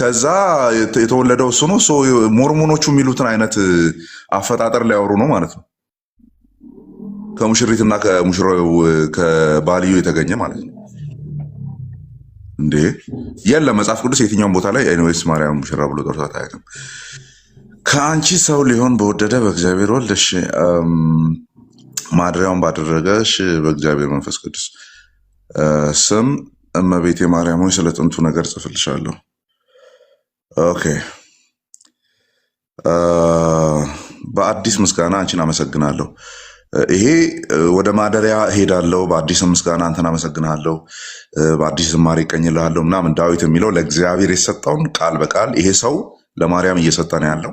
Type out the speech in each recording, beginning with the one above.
ከዛ የተወለደው እሱ ነው። ሞርሞኖቹ የሚሉትን አይነት አፈጣጠር ሊያወሩ ነው ማለት ነው። ከሙሽሪትና ከሙሽራው ከባልዩ የተገኘ ማለት ነው እንዴ? የለም መጽሐፍ ቅዱስ የትኛውም ቦታ ላይ ኤኒዌይስ ማርያም ሙሽራ ብሎ ጠርቷት አያውቅም። ከአንቺ ሰው ሊሆን በወደደ በእግዚአብሔር ወልድ እሺ፣ ማደሪያውን ባደረገ እሺ፣ በእግዚአብሔር መንፈስ ቅዱስ ስም እመቤቴ ማርያም ሆይ ስለ ጥንቱ ነገር ጽፍልሻለሁ። ኦኬ። በአዲስ ምስጋና አንቺን አመሰግናለሁ። ይሄ ወደ ማደሪያ እሄዳለሁ፣ በአዲስ ምስጋና አንተን አመሰግናለሁ፣ በአዲስ ዝማሬ እቀኝልሃለሁ ምናምን ዳዊት የሚለው ለእግዚአብሔር የሰጠውን ቃል በቃል ይሄ ሰው ለማርያም እየሰጠ ነው ያለው።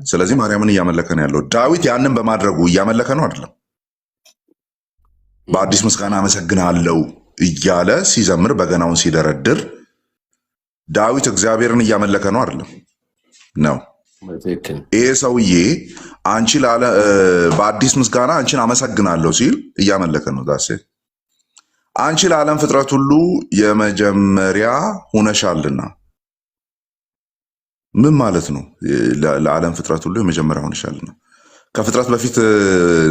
ስለዚህ ማርያምን እያመለከ ነው ያለው። ዳዊት ያንን በማድረጉ እያመለከ ነው አይደለም? በአዲስ ምስጋና አመሰግናለሁ እያለ ሲዘምር በገናውን ሲደረድር ዳዊት እግዚአብሔርን እያመለከ ነው አይደለም? ነው። ይሄ ሰውዬ አንቺ በአዲስ ምስጋና አንቺን አመሰግናለሁ ሲል እያመለከ ነው። ዳሴ አንቺ ለዓለም ፍጥረት ሁሉ የመጀመሪያ ሁነሻልና ምን ማለት ነው? ለዓለም ፍጥረት ሁሉ የመጀመሪያ ሆነሻልና ከፍጥረት በፊት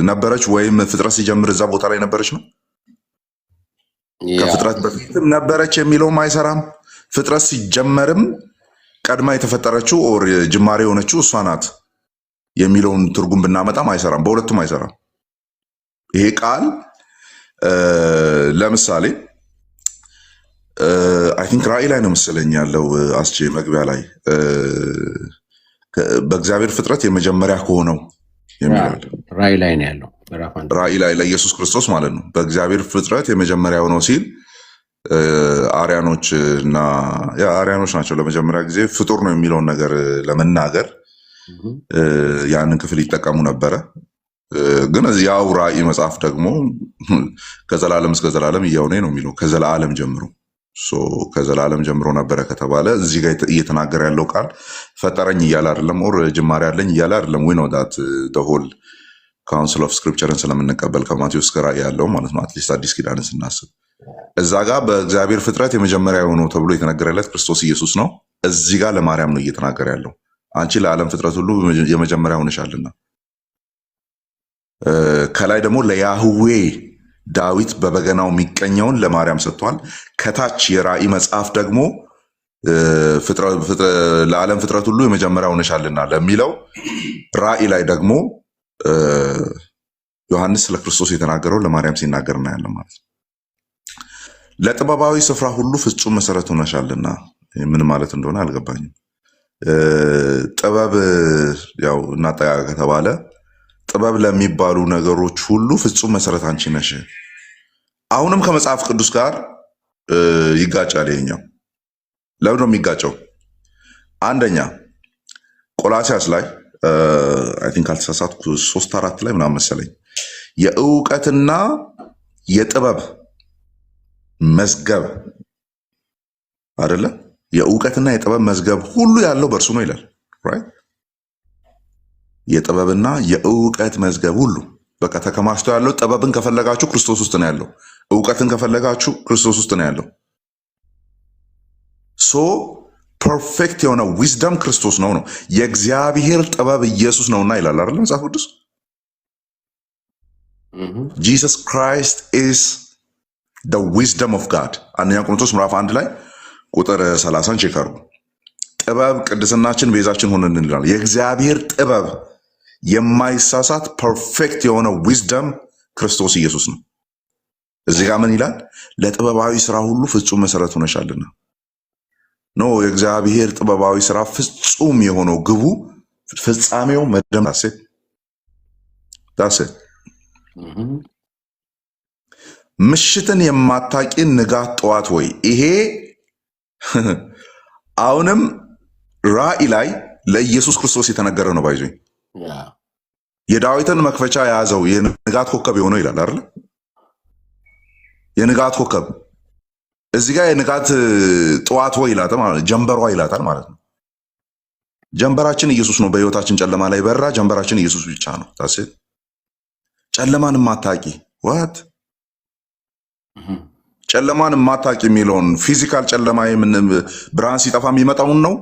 ነበረች ወይም ፍጥረት ሲጀምር እዛ ቦታ ላይ ነበረች ነው? ከፍጥረት በፊትም ነበረች የሚለውም አይሰራም። ፍጥረት ሲጀመርም ቀድማ የተፈጠረችው ኦር ጅማሬ የሆነችው እሷ ናት የሚለውን ትርጉም ብናመጣም አይሰራም። በሁለቱም አይሰራም። ይሄ ቃል ለምሳሌ አይ ቲንክ ራእይ ላይ ነው መሰለኝ ያለው አስቼ መግቢያ ላይ በእግዚአብሔር ፍጥረት የመጀመሪያ ከሆነው የሚላል ራእይ ላይ ነው ያለው። ራእይ ላይ ለኢየሱስ ክርስቶስ ማለት ነው። በእግዚአብሔር ፍጥረት የመጀመሪያ ሆነው ሲል አርያኖች ናቸው ለመጀመሪያ ጊዜ ፍጡር ነው የሚለውን ነገር ለመናገር ያንን ክፍል ይጠቀሙ ነበረ። ግን ያው ራእይ መጽሐፍ ደግሞ ከዘላለም እስከ ዘላለም እያሆነ ነው የሚለው ከዘላለም ጀምሮ ከዘላለም ጀምሮ ነበረ ከተባለ እዚህ ጋር እየተናገረ ያለው ቃል ፈጠረኝ እያለ አይደለም፣ ኦር ጅማሬ አለኝ እያለ አይደለም። ዊ ኖ ዳት ዘ ሆል ካውንስል ኦፍ ስክሪፕቸርን ስለምንቀበል ከማቴዎስ እስከ ራእይ ያለው ማለት ነው። አትሊስት አዲስ ኪዳንን ስናስብ እዛ ጋር በእግዚአብሔር ፍጥረት የመጀመሪያ የሆነው ተብሎ የተነገረለት ክርስቶስ ኢየሱስ ነው። እዚህ ጋር ለማርያም ነው እየተናገረ ያለው። አንቺ ለዓለም ፍጥረት ሁሉ የመጀመሪያ ሆነሻልና። ከላይ ደግሞ ለያህዌ ዳዊት በበገናው የሚቀኘውን ለማርያም ሰጥቷል። ከታች የራእይ መጽሐፍ ደግሞ ለዓለም ፍጥረት ሁሉ የመጀመሪያ ሆነሻልና ለሚለው ራእይ ላይ ደግሞ ዮሐንስ ስለ ክርስቶስ የተናገረው ለማርያም ሲናገር እናያለን ማለት ነው። ለጥበባዊ ስፍራ ሁሉ ፍጹም መሰረት ሆነሻልና ምን ማለት እንደሆነ አልገባኝም። ጥበብ ያው እናጠቃ ከተባለ ጥበብ ለሚባሉ ነገሮች ሁሉ ፍጹም መሰረት አንቺ ነሽ። አሁንም ከመጽሐፍ ቅዱስ ጋር ይጋጫል። ይሄኛው ለምን ነው የሚጋጨው? አንደኛ ቆላሲያስ ላይ አይ ቲንክ አልተሳሳትኩ 3:4 ላይ ምናምን መሰለኝ የእውቀትና የጥበብ መዝገብ አይደለ? የእውቀትና የጥበብ መዝገብ ሁሉ ያለው በእርሱ ነው ይላል። ራይት? የጥበብና የእውቀት መዝገብ ሁሉ በቃ ተከማችቶ ያለው። ጥበብን ከፈለጋችሁ ክርስቶስ ውስጥ ነው ያለው። እውቀትን ከፈለጋችሁ ክርስቶስ ውስጥ ነው ያለው። ሶ ፐርፌክት የሆነ ዊዝደም ክርስቶስ ነው። የእግዚአብሔር ጥበብ ኢየሱስ ነውና ይላል አይደል መጽሐፍ ቅዱስ። ጂሰስ ክራይስት ኢዝ the wisdom of God። አንደኛ ቆሮንቶስ ምዕራፍ 1 ላይ ቁጥር 30 ቼክ አድርጉ። ጥበብ ቅድስናችን ቤዛችን ሆነን እንላለን። የእግዚአብሔር ጥበብ የማይሳሳት ፐርፌክት የሆነ ዊዝደም ክርስቶስ ኢየሱስ ነው። እዚህ ጋር ምን ይላል? ለጥበባዊ ስራ ሁሉ ፍጹም መሰረት ሆነሻልና። ኖ የእግዚአብሔር ጥበባዊ ስራ ፍጹም የሆነው ግቡ ፍጻሜው መደምዳሴ ዳሴ ምሽትን የማታቂ ንጋት ጠዋት ወይ። ይሄ አሁንም ራእይ ላይ ለኢየሱስ ክርስቶስ የተነገረ ነው። ባይዞኝ የዳዊትን መክፈቻ የያዘው የንጋት ኮከብ የሆነው ይላል አይደል? የንጋት ኮከብ እዚህ ጋር የንጋት ጠዋት ወይ ይላታል ማለት ጀንበሯ ይላታል ማለት ነው። ጀንበራችን ኢየሱስ ነው። በህይወታችን ጨለማ ላይ በራ ጀንበራችን ኢየሱስ ብቻ ነው። ታስ ጨለማን ማታቂ ዋት ጨለማን ማታቂ የሚለውን ፊዚካል ጨለማ የምን ብርሃን ሲጠፋ የሚመጣውን ነው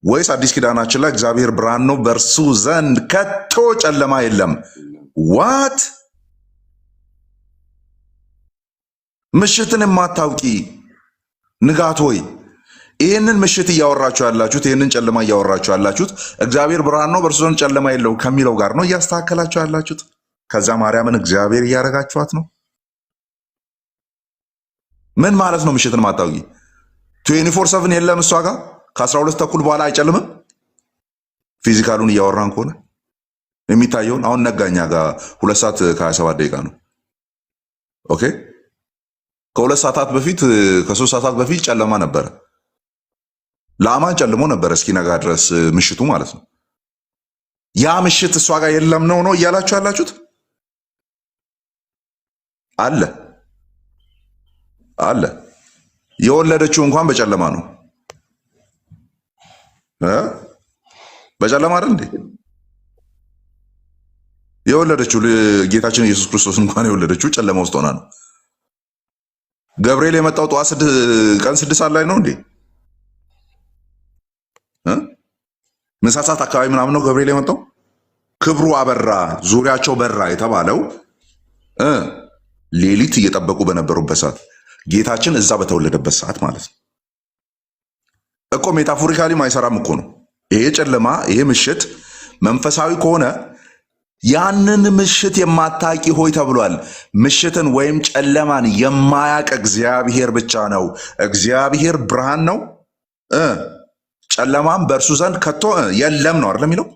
ወይስ አዲስ ኪዳናችን ላይ እግዚአብሔር ብርሃን ነው በእርሱ ዘንድ ከቶ ጨለማ የለም? ዋት ምሽትን የማታውቂ ንጋት ሆይ ይህንን ምሽት እያወራችሁ ያላችሁት ይህንን ጨለማ እያወራችሁ ያላችሁት እግዚአብሔር ብርሃን ነው በእርሱ ዘንድ ጨለማ የለው ከሚለው ጋር ነው እያስተካከላችሁ ያላችሁት። ከዛ ማርያምን እግዚአብሔር እያደረጋችኋት ነው። ምን ማለት ነው ምሽትን ማታውቂ? 24/7 የለም እሷ ጋር ከ12 ተኩል በኋላ አይጨልምም። ፊዚካሉን እያወራን ከሆነ የሚታየውን አሁን ነጋኛ ጋር 2 ሰዓት ከ27 ደቂቃ ነው። ኦኬ ከ2 ሰዓታት በፊት ከ3 ሰዓታት በፊት ጨለማ ነበረ። ለአማን ጨልሞ ነበረ እስኪነጋ ድረስ ምሽቱ ማለት ነው። ያ ምሽት እሷ ጋር የለም ነው እያላችሁ ያላችሁት? አለ አለ። የወለደችው እንኳን በጨለማ ነው። በጨለማ አይደል እንዴ የወለደችው? ጌታችን ኢየሱስ ክርስቶስ እንኳን የወለደችው ጨለማ ውስጥ ሆና ነው። ገብርኤል የመጣው ጠዋት ቀን 6 ሰዓት ላይ ነው እንዴ? ምሳ ሰዓት አካባቢ ምናምን ነው ገብርኤል የመጣው። ክብሩ አበራ ዙሪያቸው በራ የተባለው ሌሊት እየጠበቁ በነበሩበት ሰዓት ጌታችን እዛ በተወለደበት ሰዓት ማለት ነው እኮ። ሜታፎሪካሊ ማይሰራም እኮ ነው ይሄ ጨለማ። ይሄ ምሽት መንፈሳዊ ከሆነ ያንን ምሽት የማታቂ ሆይ ተብሏል። ምሽትን ወይም ጨለማን የማያቅ እግዚአብሔር ብቻ ነው። እግዚአብሔር ብርሃን ነው፣ ጨለማም በእርሱ ዘንድ ከቶ የለም ነው አይደል የሚለው።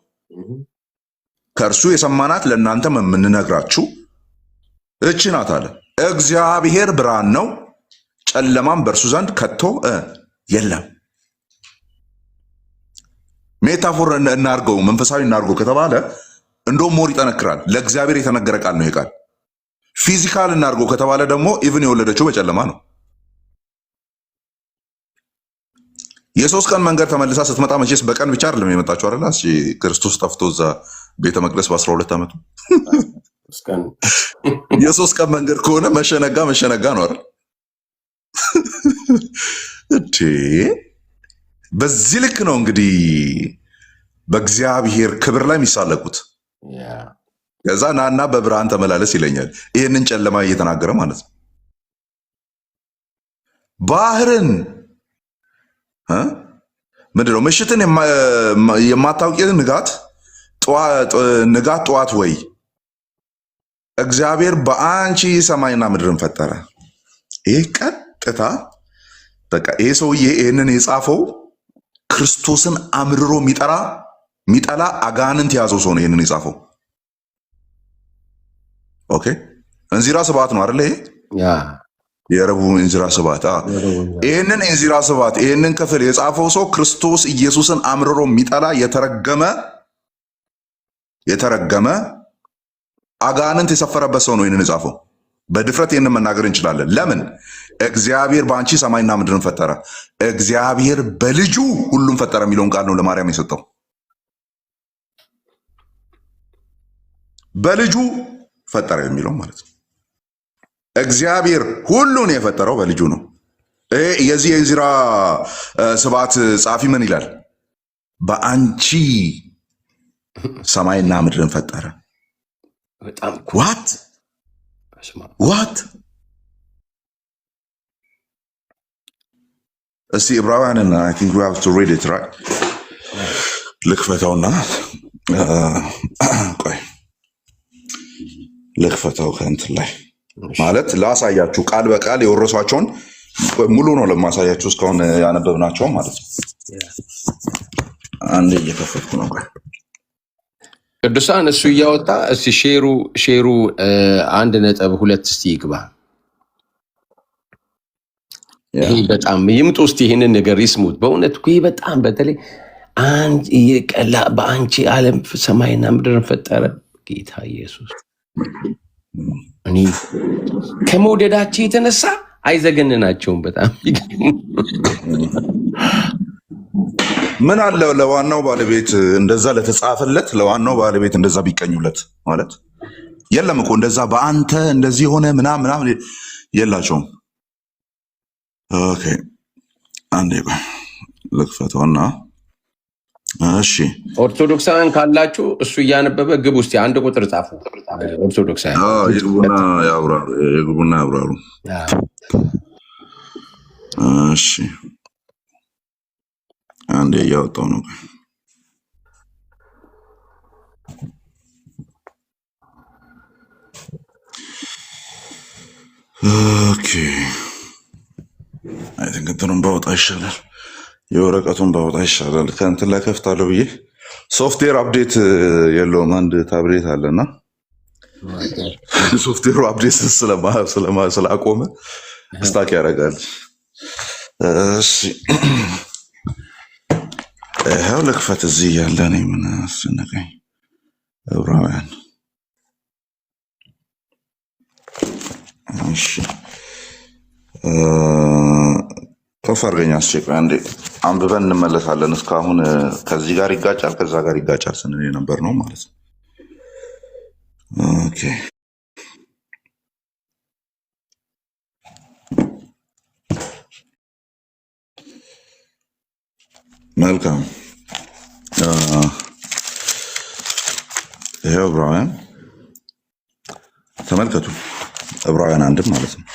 ከእርሱ የሰማናት ለእናንተም የምንነግራችሁ እቺ ናት አለ። እግዚአብሔር ብርሃን ነው፣ ጨለማም በእርሱ ዘንድ ከቶ የለም። ሜታፎር እናርገው መንፈሳዊ እናርገው ከተባለ እንደውም ሞር ይጠነክራል። ለእግዚአብሔር የተነገረ ቃል ነው ይቃል። ፊዚካል እናርገው ከተባለ ደግሞ ኢቭን የወለደችው በጨለማ ነው። የ3 ቀን መንገድ ተመልሳ ስትመጣ መቼስ በቀን ብቻ አይደለም የመጣችው አይደል? ክርስቶስ ጠፍቶ እዛ ቤተ መቅደስ በ12 ዓመቱ የ3 ቀን መንገድ ከሆነ መሸነጋ ነው አይደል? እቴ በዚህ ልክ ነው እንግዲህ በእግዚአብሔር ክብር ላይ የሚሳለቁት። ከዛ ናና በብርሃን ተመላለስ ይለኛል። ይህንን ጨለማ እየተናገረ ማለት ነው። ባህርን ምንድነው? ምሽትን የማታውቂ ንጋት ጠዋት ወይ እግዚአብሔር በአንቺ ሰማይና ምድርን ፈጠረ። ይሄ ቀጥታ በቃ ይሄ ሰውዬ ይህንን የጻፈው ክርስቶስን አምርሮ የሚጠላ አጋንንት የያዘው ሰው ነው ይህንን የጻፈው። ኦኬ እንዚራ ስብዓት ነው አይደል? ይሄ የረቡዕ እንዚራ ስብዓት። ይህንን እንዚራ ስብዓት ይህንን ክፍል የጻፈው ሰው ክርስቶስ ኢየሱስን አምርሮ የሚጠላ የተረገመ አጋንንት የሰፈረበት ሰው ነው ይህንን የጻፈው። በድፍረት ይህንን መናገር እንችላለን። ለምን? እግዚአብሔር በአንቺ ሰማይና ምድርን ፈጠረ፣ እግዚአብሔር በልጁ ሁሉም ፈጠረ የሚለውን ቃል ነው ለማርያም የሰጠው። በልጁ ፈጠረ የሚለው ማለት ነው። እግዚአብሔር ሁሉን የፈጠረው በልጁ ነው። የዚህ የእንዚራ ስብዓት ጻፊ ምን ይላል? በአንቺ ሰማይና ምድርን ፈጠረ። ዋት እስቲ ዕብራውያንን I think we have to read it right ልክፈተውና ቆይ ልክፈተው ከእንትን ላይ ማለት ላሳያችሁ ቃል በቃል የወረሷቸውን ሙሉ ነው ለማሳያችሁ እስካሁን ያነበብናቸው ማለት ነው። አንዴ እየከፈትኩ ነው። ቆይ ቅዱሳን እሱ እያወጣ እስቲ ሼሩ 1.2 እስቲ ይግባ። ይሄ በጣም ይምጡ እስቲ ይሄንን ነገር ይስሙት። በእውነት ይሄ በጣም በተለይ በአንቺ ዓለም ሰማይና ምድርን ፈጠረ ጌታ ኢየሱስ። እኔ ከመውደዳቸው የተነሳ አይዘገንናቸውም። በጣም ምን አለ ለዋናው ባለቤት እንደዛ ለተጻፈለት ለዋናው ባለቤት እንደዛ ቢቀኙለት ማለት የለም እኮ እንደዛ በአንተ እንደዚህ ሆነ ምናምን የላቸውም። ኦኬ አንዴ ቆይ ልክፈተውና እሺ ኦርቶዶክሳውያን ካላችሁ እሱ እያነበበ ግብ ውስጥ አንድ ቁጥር ጻፉ። ኦርቶዶክሳውያን የግቡና ያብራሩ። እሺ አንዴ እያወጣው ነው። ኦኬ አይ ቲንክ እንትኑን ባወጣ ይሻላል፣ የወረቀቱን ባወጣ ይሻላል። ከእንትን ላይ ከፍታለሁ ብዬ ሶፍትዌር አፕዴት የለውም። አንድ ታብሌት አለና ሶፍትዌሩ አፕዴት ስላቆመ ስታክ ያደርጋል። እሺ ይኸው ልክፈት። እዚህ ያለ ነው። ምን አስጨነቀኝ? ዕብራውያን እሺ ከፍ አድርገኝ አስቸቅ አንዴ አንብበን እንመለሳለን። እስካሁን ከዚህ ጋር ይጋጫል ከዛ ጋር ይጋጫል ስንል የነበር ነው ማለት ነው። ኦኬ መልካም። ይሄው ዕብራውያን ተመልከቱ። ዕብራውያን አንድም ማለት ነው።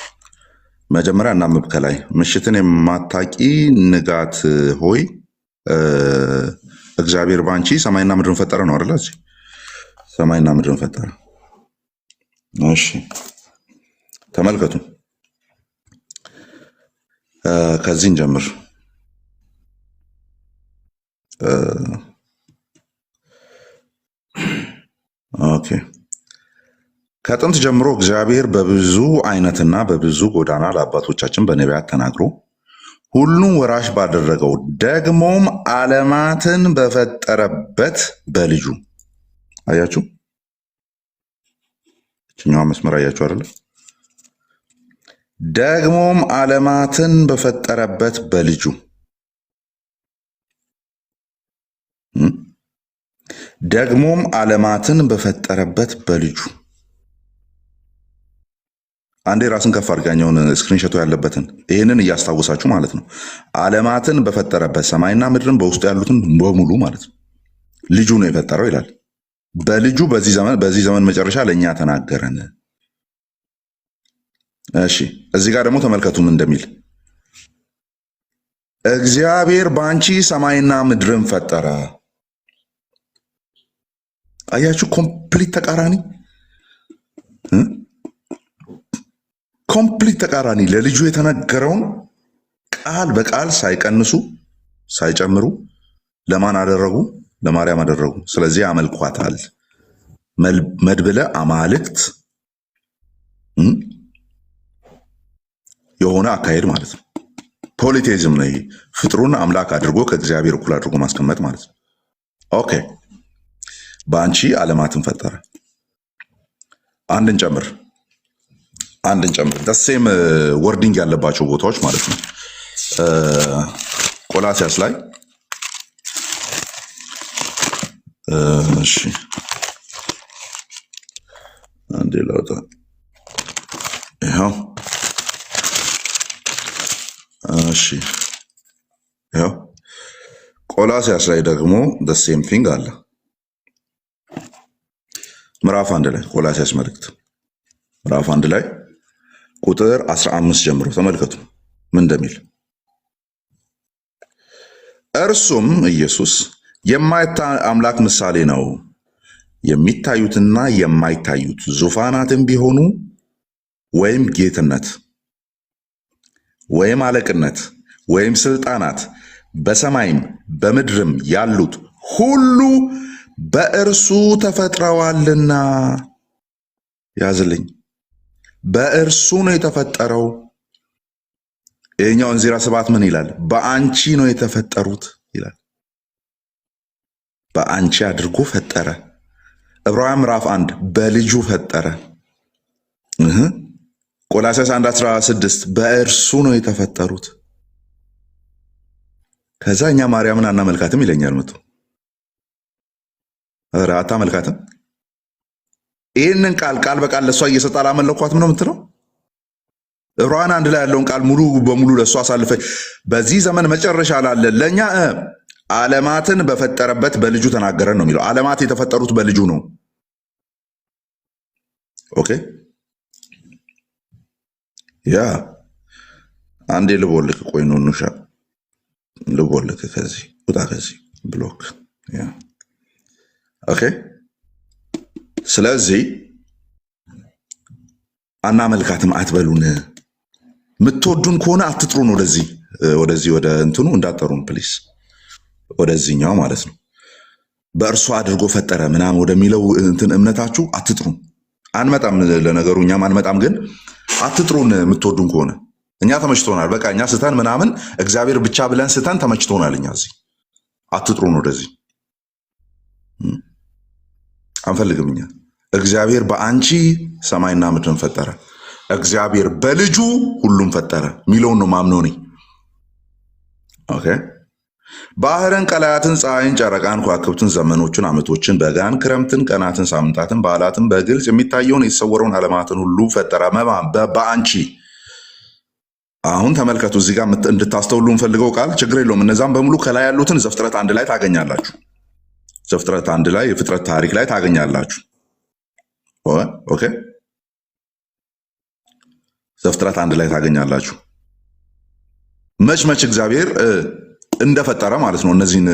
መጀመሪያ እናንብብ ከላይ። ምሽትን የማታቂ ንጋት ሆይ እግዚአብሔር ባንቺ ሰማይና ምድርን ፈጠረ ነው አይደል? ሰማይና ምድርን ፈጠረ። እሺ ተመልከቱ። ከዚህን ጀምር። ኦኬ ከጥንት ጀምሮ እግዚአብሔር በብዙ አይነትና በብዙ ጎዳና ለአባቶቻችን በነቢያት ተናግሮ ሁሉን ወራሽ ባደረገው ደግሞም ዓለማትን በፈጠረበት በልጁ አያችሁ፣ እችኛዋ መስመር አያችሁ አይደለ? ደግሞም ዓለማትን በፈጠረበት በልጁ ደግሞም ዓለማትን በፈጠረበት በልጁ። አንዴ ራስን ከፍ አድርጋኛውን ስክሪንሾቱ ያለበትን ይህንን እያስታወሳችሁ ማለት ነው። ዓለማትን በፈጠረበት ሰማይና ምድርን በውስጡ ያሉትን በሙሉ ማለት ነው ልጁ ነው የፈጠረው ይላል። በልጁ በዚህ ዘመን መጨረሻ ለእኛ ተናገረን። እሺ እዚህ ጋር ደግሞ ተመልከቱም እንደሚል እግዚአብሔር በአንቺ ሰማይና ምድርን ፈጠረ። አያችሁ፣ ኮምፕሊት ተቃራኒ ኮምፕሊት ተቃራኒ። ለልጁ የተነገረውን ቃል በቃል ሳይቀንሱ ሳይጨምሩ ለማን አደረጉ? ለማርያም አደረጉ። ስለዚህ ያመልኳታል። መድብለ አማልክት የሆነ አካሄድ ማለት ነው። ፖሊቴዝም ነው ይሄ። ፍጥሩን አምላክ አድርጎ ከእግዚአብሔር እኩል አድርጎ ማስቀመጥ ማለት ነው። ኦኬ በአንቺ ዓለማትን ፈጠረ። አንድን ጨምር ደሴም ወርዲንግ ያለባቸው ቦታዎች ማለት ነው። ቆላሲያስ ላይ እሺ አንዴ ላውጣ። ይኸው እሺ ይኸው ቆላሲያስ ላይ ደግሞ ደሴም ቲንግ አለ። ምዕራፍ 1 ላይ ቆላሲያስ መልእክት ምዕራፍ 1 ላይ ቁጥር 15 ጀምሮ ተመልከቱ ምን እንደሚል። እርሱም ኢየሱስ የማይታይ አምላክ ምሳሌ ነው። የሚታዩትና የማይታዩት ዙፋናትም ቢሆኑ ወይም ጌትነት ወይም አለቅነት ወይም ስልጣናት በሰማይም በምድርም ያሉት ሁሉ በእርሱ ተፈጥረዋልና። ያዝልኝ፣ በእርሱ ነው የተፈጠረው። ይሄኛው እንዚራ ስብሐት ምን ይላል? በአንቺ ነው የተፈጠሩት ይላል። በአንቺ አድርጎ ፈጠረ። ዕብራውያን ምዕራፍ 1 በልጁ ፈጠረ። ቆላስይስ 1:16 በእርሱ ነው የተፈጠሩት። ከዛ እኛ ማርያምን አናመልካትም ይለኛል መጥቶ። ኧረ አታመልካትም። ይህንን ቃል በቃል ለእሷ እየሰጠ አላመለኳትም ነው የምትለው። ዕብራውያን 1 ላይ ያለውን ቃል ሙሉ በሙሉ ለእሱ አሳልፈ በዚህ ዘመን መጨረሻ ላለ ለእኛ ዓለማትን በፈጠረበት በልጁ ተናገረን ነው የሚለው። ዓለማት የተፈጠሩት በልጁ ነው። ኦኬ ያ አንዴ ልቦልክ ቆይ ነው ኑሻ ልቦልክ ከዚህ ውጣ ከዚህ ብሎክ ያ ኦኬ። ስለዚህ አናመልካትም አትበሉን። የምትወዱን ከሆነ አትጥሩን። ወደዚህ ወደ እንትኑ እንዳጠሩን ፕሊስ፣ ወደዚህኛው ማለት ነው። በእርሱ አድርጎ ፈጠረ ምናምን ወደሚለው እንትን እምነታችሁ አትጥሩን። አንመጣም፣ ለነገሩ እኛም አንመጣም፣ ግን አትጥሩን። የምትወዱን ከሆነ እኛ ተመችቶናል። በቃ እኛ ስተን ምናምን እግዚአብሔር ብቻ ብለን ስተን ተመችቶናል። እኛ እዚህ አትጥሩን፣ ወደዚህ አንፈልግም። እኛ እግዚአብሔር በአንቺ ሰማይና ምድርን ፈጠረ፣ እግዚአብሔር በልጁ ሁሉም ፈጠረ ሚለውን ነው ማምነው ነኝ። ኦኬ ባህርን፣ ቀላያትን፣ ፀሐይን፣ ጨረቃን፣ ከዋክብትን፣ ዘመኖችን፣ ዓመቶችን፣ በጋን፣ ክረምትን፣ ቀናትን፣ ሳምንታትን፣ በዓላትን፣ በግልጽ የሚታየውን የተሰወረውን ዓለማትን ሁሉ ፈጠረ በአንቺ። አሁን ተመልከቱ፣ እዚህ ጋር እንድታስተውሉ እንፈልገው ቃል ችግር የለውም። እነዛም በሙሉ ከላይ ያሉትን ዘፍጥረት 1 ላይ ታገኛላችሁ። ዘፍጥረት 1 ላይ የፍጥረት ታሪክ ላይ ታገኛላችሁ። ኦኬ ዘፍጥረት 1 ላይ ታገኛላችሁ። መች እግዚአብሔር እንደፈጠረ ማለት ነው። እነዚህን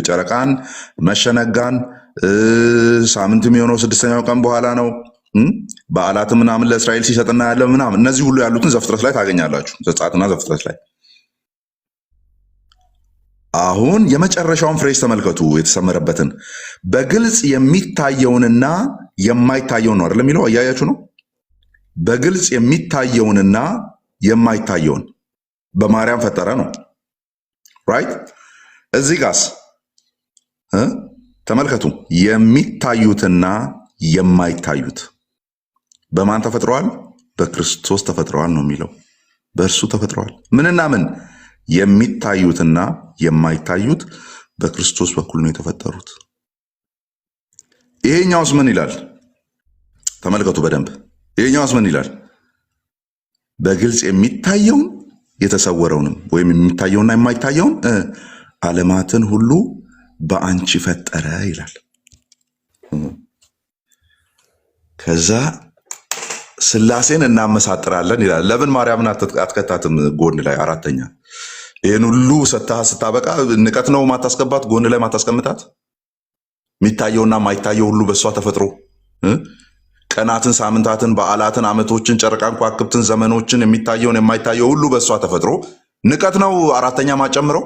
ጨረቃን መሸነጋን ሳምንት የሚሆነው 6ኛው ቀን በኋላ ነው። በዓላት ምናምን ለእስራኤል ሲሰጥና ያለ ምናምን እነዚህ ሁሉ ያሉትን ዘፍጥረት ላይ ታገኛላችሁ። ዘጸአትና ዘፍጥረት ላይ። አሁን የመጨረሻውን ፍሬዝ ተመልከቱ፣ የተሰመረበትን በግልጽ የሚታየውንና የማይታየውን ነው አይደል የሚለው? እያያችሁ ነው። በግልጽ የሚታየውንና የማይታየውን በማርያም ፈጠረ ነው። ራይት። እዚህ ጋስ ተመልከቱ፣ የሚታዩትና የማይታዩት በማን ተፈጥረዋል? በክርስቶስ ተፈጥረዋል ነው የሚለው። በእርሱ ተፈጥረዋል። ምንና ምን? የሚታዩትና የማይታዩት በክርስቶስ በኩል ነው የተፈጠሩት። ይሄኛውስ ምን ይላል? ተመልከቱ በደንብ። ይሄኛውስ ምን ይላል? በግልጽ የሚታየውን የተሰወረውንም ወይም የሚታየውና የማይታየውን ዓለማትን ሁሉ በአንቺ ፈጠረ ይላል። ከዛ ስላሴን እናመሳጥራለን ይላል። ለምን ማርያምን አትከታትም ጎን ላይ? አራተኛ ይህን ሁሉ ስታበቃ ንቀት ነው ማታስገባት? ጎን ላይ ማታስቀምጣት? የሚታየውና የማይታየው ሁሉ በእሷ ተፈጥሮ ቀናትን፣ ሳምንታትን፣ በዓላትን፣ ዓመቶችን፣ ጨረቃን፣ ከዋክብትን፣ ዘመኖችን፣ የሚታየውን የማይታየው ሁሉ በእሷ ተፈጥሮ ንቀት ነው አራተኛ ማጨምረው?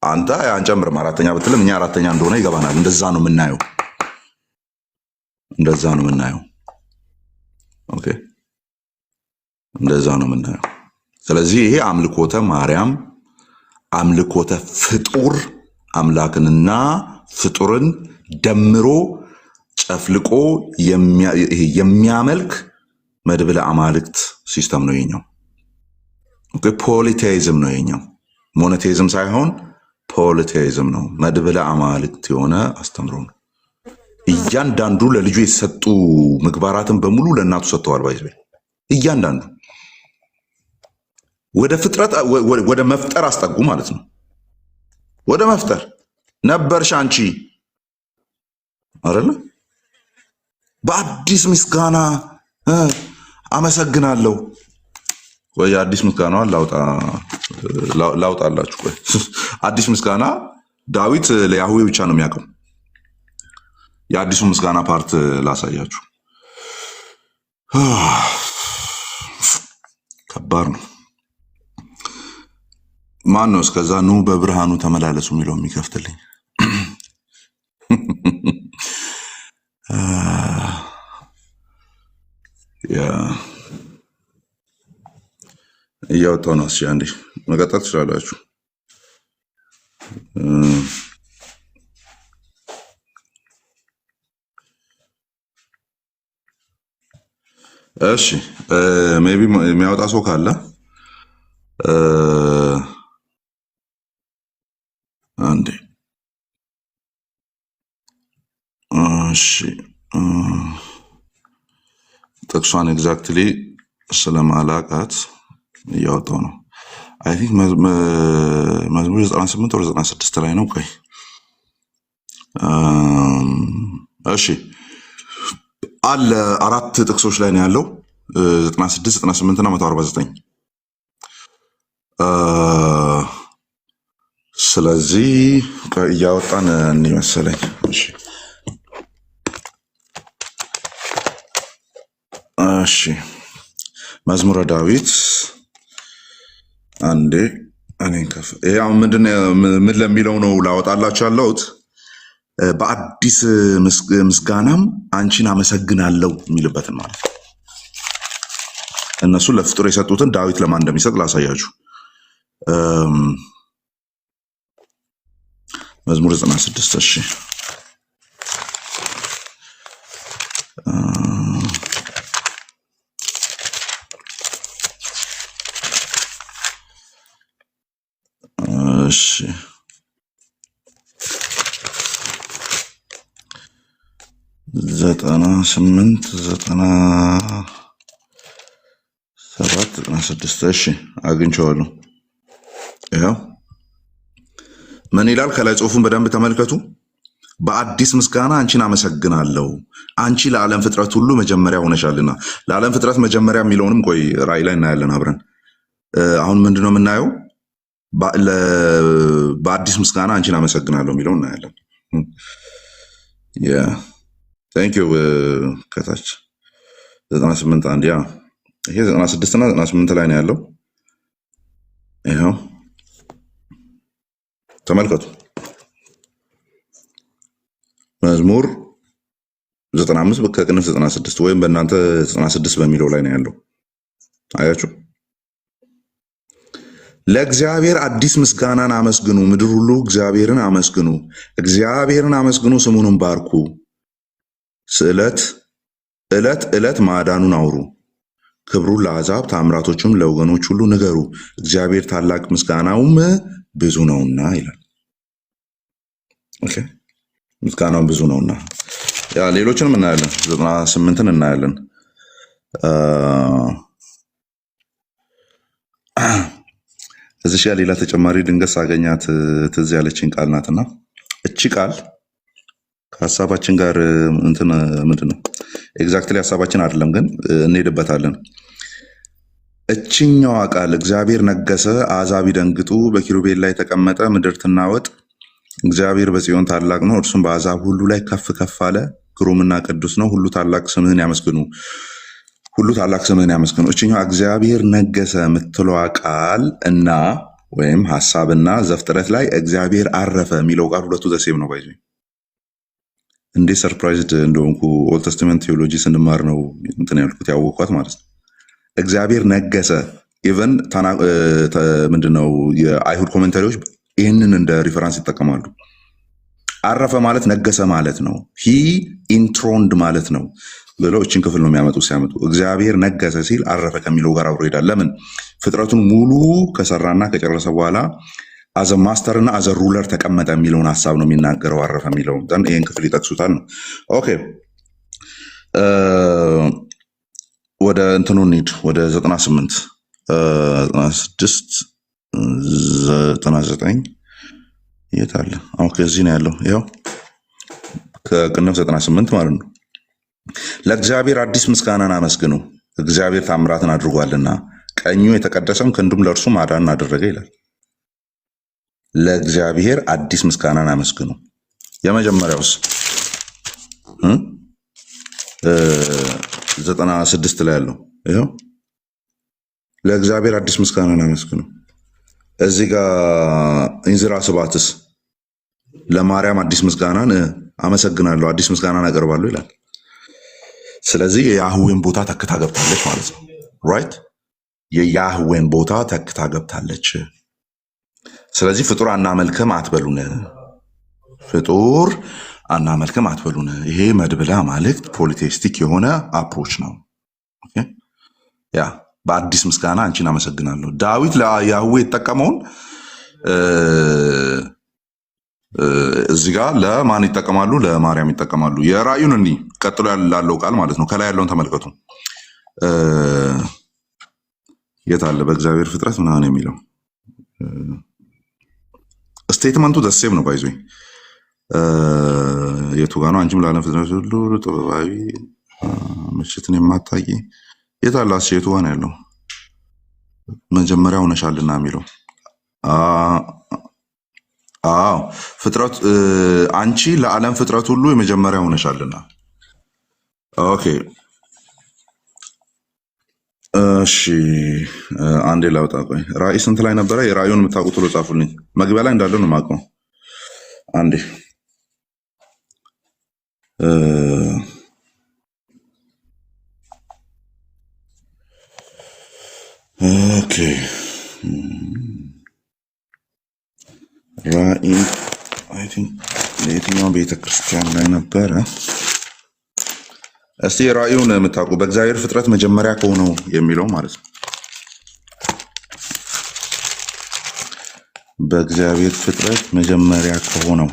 አንተ አንጨምርም አራተኛ ብትልም እኛ አራተኛ እንደሆነ ይገባናል። እንደዛ ነው የምናየው፣ እንደዛ ነው የምናየው። ኦኬ እንደዛ ነው የምናየው። ስለዚህ ይሄ አምልኮተ ማርያም፣ አምልኮተ ፍጡር፣ አምላክንና ፍጡርን ደምሮ ጨፍልቆ የሚያመልክ መድብለ አማልክት ሲስተም ነው የኛው። ኦኬ ፖሊቴይዝም ነው የኛው። ሞኖቴይዝም ሳይሆን ፖሊቴይዝም ነው። መድብለ አማልክት የሆነ አስተምሮ ነው። እያንዳንዱ ለልጁ የተሰጡ ምግባራትን በሙሉ ለእናቱ ሰጥተዋል። ባይዘ እያንዳንዱ ወደ ፍጥረት ወደ መፍጠር አስጠጉ ማለት ነው። ወደ መፍጠር ነበርሽ አንቺ አይደለ? በአዲስ ምስጋና አመሰግናለሁ። ወይ አዲስ ምስጋና ላውጣላችሁ። ቆይ አዲስ ምስጋና ዳዊት ለያህዌ ብቻ ነው የሚያውቀው። የአዲሱ ምስጋና ፓርት ላሳያችሁ። ከባድ ነው። ማን ነው እስከዛ ኑ በብርሃኑ ተመላለሱ የሚለው የሚከፍትልኝ? እያወጣው ነው። እስኪ አንዴ መቀጠል ትችላላችሁ። እሺ ሜቢ የሚያወጣ ሰው ካለ አንዴ። እሺ ጥቅሷን ኤግዛክትሊ ስለማላቃት እያወጣው ነው። አይ ቲንክ መዝሙር 98 ወደ 96 ላይ ነው። ቆይ እሺ አለ 4 ጥቅሶች ላይ ነው ያለው 96 98 እና 149 ስለዚህ እያወጣን እንመሰለኝ። እሺ እሺ መዝሙረ ዳዊት አንዴ እኔን ከፍ ያው ምን ለሚለው ነው ላወጣላችሁ ያለሁት በአዲስ ምስጋናም አንቺን አመሰግናለሁ የሚልበትን ማለት ነው። እነሱ ለፍጡር የሰጡትን ዳዊት ለማን እንደሚሰጥ ላሳያችሁ። መዝሙር 96 እሺ እሺ 98 97 96 እሺ አግኝቼዋለሁ። ይኸው ምን ይላል? ከላይ ጽሑፉን በደንብ ተመልከቱ። በአዲስ ምስጋና አንቺን አመሰግናለሁ፣ አንቺ ለዓለም ፍጥረት ሁሉ መጀመሪያ ሆነሻልና። ለዓለም ፍጥረት መጀመሪያ የሚለውንም ቆይ ራእይ ላይ እናያለን አብረን። አሁን ምንድነው የምናየው? በአዲስ ምስጋና አንቺን አመሰግናለሁ የሚለው እናያለን። ቴንክ ዩ ከታች 98 አንድ ያ ይሄ 96 እና 98 ላይ ነው ያለው። ይኸው ተመልከቱ። መዝሙር 95 ከቅንፍ 96 ወይም በእናንተ 96 በሚለው ላይ ነው ያለው። አያችሁ? ለእግዚአብሔር አዲስ ምስጋናን አመስግኑ፣ ምድር ሁሉ እግዚአብሔርን አመስግኑ። እግዚአብሔርን አመስግኑ፣ ስሙንም ባርኩ። ዕለት ዕለት ማዳኑን አውሩ፣ ክብሩን ለአሕዛብ ታምራቶቹም ለወገኖች ሁሉ ንገሩ። እግዚአብሔር ታላቅ ምስጋናውም ብዙ ነውና ይላል። ኦኬ ምስጋናው ብዙ ነውና ያ ሌሎችንም እናያለን። 98ን እናያለን። እዚህ ጋር ሌላ ተጨማሪ ድንገት ሳገኛት ትዝ ያለችኝ ቃል ናትና እቺ ቃል ከሀሳባችን ጋር እንትን ምንድነው ኤግዛክትሊ ሀሳባችን አይደለም፣ ግን እንሄድበታለን። እችኛዋ ቃል እግዚአብሔር ነገሰ፣ አሕዛብ ይደንግጡ፣ በኪሩቤል ላይ ተቀመጠ፣ ምድር ትናወጥ። እግዚአብሔር በጽዮን ታላቅ ነው፣ እርሱም በአሕዛብ ሁሉ ላይ ከፍ ከፍ አለ። ግሩምና ቅዱስ ነው፣ ሁሉ ታላቅ ስምህን ያመስግኑ፣ ሁሉ ታላቅ ስምህን ያመስግኑ። እችኛዋ እግዚአብሔር ነገሰ የምትለዋ ቃል እና ወይም ሀሳብና ዘፍጥረት ላይ እግዚአብሔር አረፈ የሚለው ቃል ሁለቱ ዘሴም ነው። ባይዞ እንዴት ሰርፕራይዝድ እንደሆንኩ ኦልድ ተስተመንት ቴዎሎጂ ስንማር ነው እንትን ያልኩት ያወቅኳት ማለት ነው። እግዚአብሔር ነገሰ ኢቨን ምንድነው የአይሁድ ኮሜንታሪዎች ይህንን እንደ ሪፈራንስ ይጠቀማሉ። አረፈ ማለት ነገሰ ማለት ነው። ሂ ኢንትሮንድ ማለት ነው ብለው እችን ክፍል ነው የሚያመጡ። ሲያመጡ እግዚአብሔር ነገሰ ሲል አረፈ ከሚለው ጋር አብሮ ይሄዳል። ለምን? ፍጥረቱን ሙሉ ከሰራና ከጨረሰ በኋላ አዘ ማስተር እና አዘ ሩለር ተቀመጠ የሚለውን ሀሳብ ነው የሚናገረው። አረፈ የሚለው ይህን ክፍል ይጠቅሱታል ነው። ኦኬ ወደ እንትኑ እንሂድ። ወደ 98 96 99 የት አለ? ኦኬ እዚህ ነው ያለው። ይኸው ከቅንፍ 98 ማለት ነው። ለእግዚአብሔር አዲስ ምስጋናን አመስግኑ፣ እግዚአብሔር ታምራትን አድርጓልና፣ ቀኙ የተቀደሰም ክንዱም ለእርሱ ማዳንን አደረገ ይላል። ለእግዚአብሔር አዲስ ምስጋናን አመስግኑ። የመጀመሪያውስ 96 ላይ ያለው ይኸው ለእግዚአብሔር አዲስ ምስጋናን አመስግኑ። እዚህ ጋር እንዝራ ስባትስ ለማርያም አዲስ ምስጋናን አመሰግናለሁ፣ አዲስ ምስጋናን አቀርባለሁ ይላል። ስለዚህ የያህዌን ቦታ ተክታ ገብታለች ማለት ነው። ራይት የያህዌን ቦታ ተክታ ገብታለች። ስለዚህ ፍጡር አናመልክም አትበሉን፣ ፍጡር አናመልክም አትበሉን። ይሄ መድብለ አማልክት ፖሊቴስቲክ የሆነ አፕሮች ነው። ያ በአዲስ ምስጋና አንቺን አመሰግናለሁ። ዳዊት ለያህዌ የተጠቀመውን እዚህ ጋር ለማን ይጠቀማሉ? ለማርያም ይጠቀማሉ። የራእዩን ቀጥሎ ላለው ቃል ማለት ነው። ከላይ ያለውን ተመልከቱ። የት አለ በእግዚአብሔር ፍጥረት ምናምን የሚለው ስቴትመንቱ ደሴም ነው ባይዞኝ የቱ ጋ ነው? አንቺም ለዓለም ፍጥረት ሁሉ ጥበባዊ ምሽትን የማታይ የት አለ? የቱ ጋ ነው ያለው? መጀመሪያ ሆነሻልና የሚለው አዎ ፍጥረት አንቺ ለዓለም ፍጥረት ሁሉ የመጀመሪያ ሆነሻልና። ኦኬ እሺ አንዴ ላውጣ። ቆይ ራእይ ስንት ላይ ነበረ? የራእዩን የምታውቁት ሁሉ ጻፉልኝ። መግቢያ ላይ እንዳለው ነው የማውቀው። አንዴ ኦኬ ራእይ አይ ቲንክ ለየትኛው ቤተክርስቲያን ላይ ነበረ? እስቲ ራእዩን የምታውቁ በእግዚአብሔር ፍጥረት መጀመሪያ ከሆነው የሚለው ማለት ነው። በእግዚአብሔር ፍጥረት መጀመሪያ ከሆነው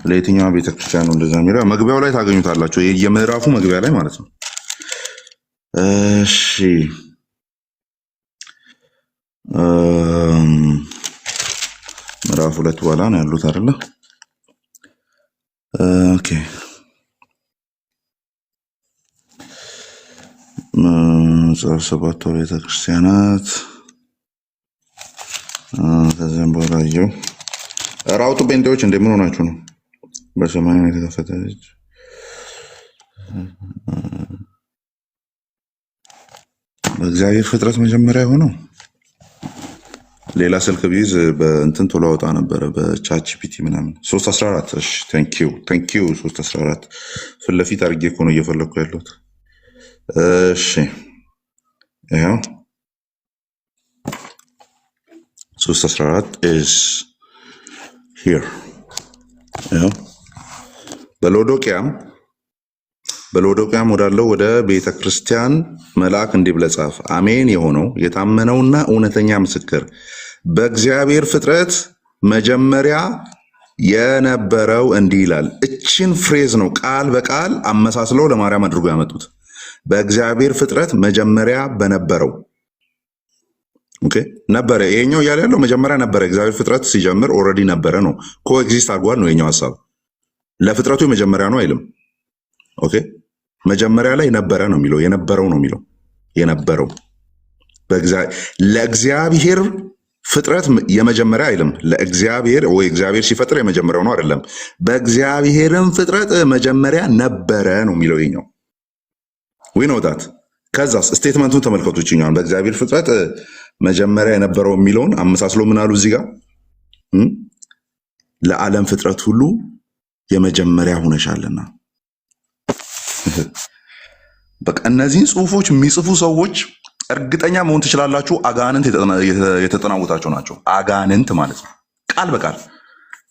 ለየትኛው ቤተክርስቲያን ነው እንደዛ የሚለው? መግቢያው ላይ ታገኙታላችሁ። የምዕራፉ መግቢያ ላይ ማለት ነው። እሺ ምዕራፍ 2 በኋላ ነው ያሉት አይደለ? ኦኬ ሰባት ቤተክርስቲያናት ከዚያም በኋላ አየሁ። ኧረ አውጡ ጴንጤዎች እንደምን ሆናችሁ ነው? በሰማይ የተከፈተች በእግዚአብሔር ፍጥረት መጀመሪያ የሆነው ሌላ ስልክ ቢይዝ በእንትን ቶሎ አወጣ ነበረ በቻት ጂፒቲ ምናምን 314 እሺ ቴንክ ዩ 314 ፊት ለፊት አድርጌ እኮ ነው እየፈለኩ ያለሁት። እሺ ይኸው 314 is here ይኸው በሎዶቅያም ወዳለው ወደ ቤተ ክርስቲያን መልአክ እንዲህ ብለህ ጻፍ፣ አሜን የሆነው የታመነውና እውነተኛ ምስክር በእግዚአብሔር ፍጥረት መጀመሪያ የነበረው እንዲህ ይላል። እችን ፍሬዝ ነው ቃል በቃል አመሳስለው ለማርያም አድርጎ ያመጡት። በእግዚአብሔር ፍጥረት መጀመሪያ በነበረው ኦኬ ነበረ። ይሄኛው እያለ ያለው መጀመሪያ ነበረ። እግዚአብሔር ፍጥረት ሲጀምር ኦልሬዲ ነበረ ነው። ኮኤግዚስት አድርጓል ነው የኛው ሐሳብ። ለፍጥረቱ የመጀመሪያ ነው አይልም። ኦኬ መጀመሪያ ላይ ነበረ ነው የሚለው። የነበረው ነው የሚለው። የነበረው ለእግዚአብሔር ፍጥረት የመጀመሪያ አይልም። ለእግዚአብሔር ወይ እግዚአብሔር ሲፈጥር የመጀመሪያው ነው አይደለም። በእግዚአብሔርም ፍጥረት መጀመሪያ ነበረ ነው የሚለው የኛው። ዊ ኖ ዳት። ከዛስ ስቴትመንቱን ተመልከቱ። ይችኛል በእግዚአብሔር ፍጥረት መጀመሪያ የነበረው የሚለውን አመሳስሎ ምን አሉ እዚህ ጋር ለዓለም ፍጥረት ሁሉ የመጀመሪያ ሆነሻልና። በቃ እነዚህን ጽሁፎች የሚጽፉ ሰዎች እርግጠኛ መሆን ትችላላችሁ፣ አጋንንት የተጠናወታቸው ናቸው። አጋንንት ማለት ነው። ቃል በቃል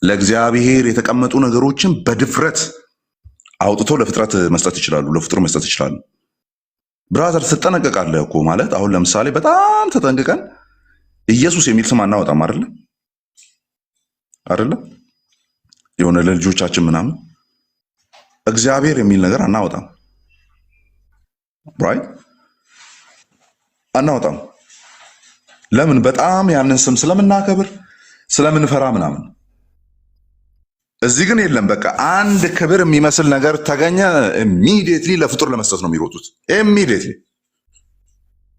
ለእግዚአብሔር የተቀመጡ ነገሮችን በድፍረት አውጥቶ ለፍጥረት መስጠት ይችላሉ፣ ለፍጥሩ መስጠት ይችላሉ። ብራዘር ትጠነቀቃለህ እኮ ማለት አሁን ለምሳሌ በጣም ተጠንቅቀን ኢየሱስ የሚል ስም አናወጣም አይደለ? የሆነ ለልጆቻችን ምናምን እግዚአብሔር የሚል ነገር አናወጣም። ራይት አናወጣም። ለምን? በጣም ያንን ስም ስለምናከብር ስለምንፈራ ምናምን። እዚህ ግን የለም። በቃ አንድ ክብር የሚመስል ነገር ተገኘ፣ ኢሚዲየትሊ ለፍጡር ለመስጠት ነው የሚሮጡት።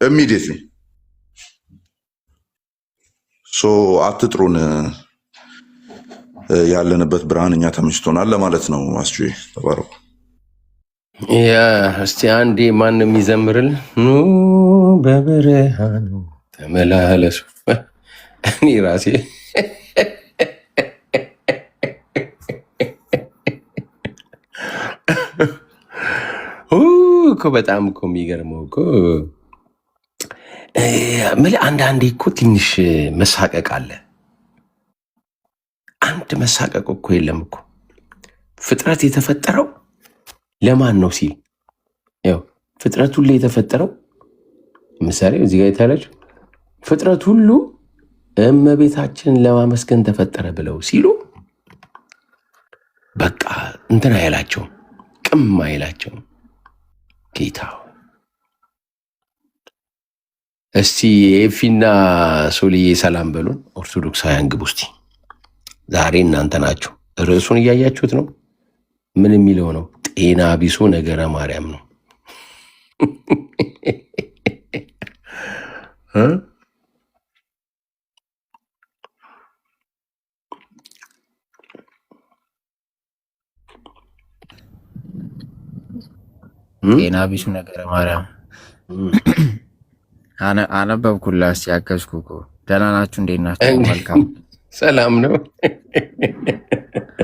ኢሚዲየትሊ ሶ አትጥሩን። ያለንበት ብርሃን እኛ ተመችቶናል ለማለት ነው። አስቹ ተባረኩ። ያ እስቲ አንዴ ማንም ይዘምርል። ኑ በብርሃኑ ተመላለሱ። እኔ ራሴ እኮ በጣም እኮ የሚገርመው እኮ አንዳንዴ እኮ ትንሽ መሳቀቅ አለ። አንድ መሳቀቅ እኮ የለም እኮ። ፍጥረት የተፈጠረው ለማን ነው ሲል ያው ፍጥረት ሁሉ የተፈጠረው ምሳሌ እዚህ ጋር የታለችው ፍጥረት ሁሉ እመቤታችንን ለማመስገን ተፈጠረ ብለው ሲሉ በቃ እንትን አይላቸውም፣ ቅም አይላቸውም። ጌታ እስቲ ኤፊና ሶልዬ ሰላም በሉን። ኦርቶዶክሳውያን ግቡ እስቲ። ዛሬ እናንተ ናችሁ። ርዕሱን እያያችሁት ነው። ምን የሚለው ነው? ጤና ቢሱ ነገረ ማርያም ነው። ጤና ቢሱ ነገረ ማርያም አነበብኩላ። እስኪ ያገዝኩ እኮ። ደህና ናችሁ? እንዴት ናችሁ? መልካም ሰላም ነው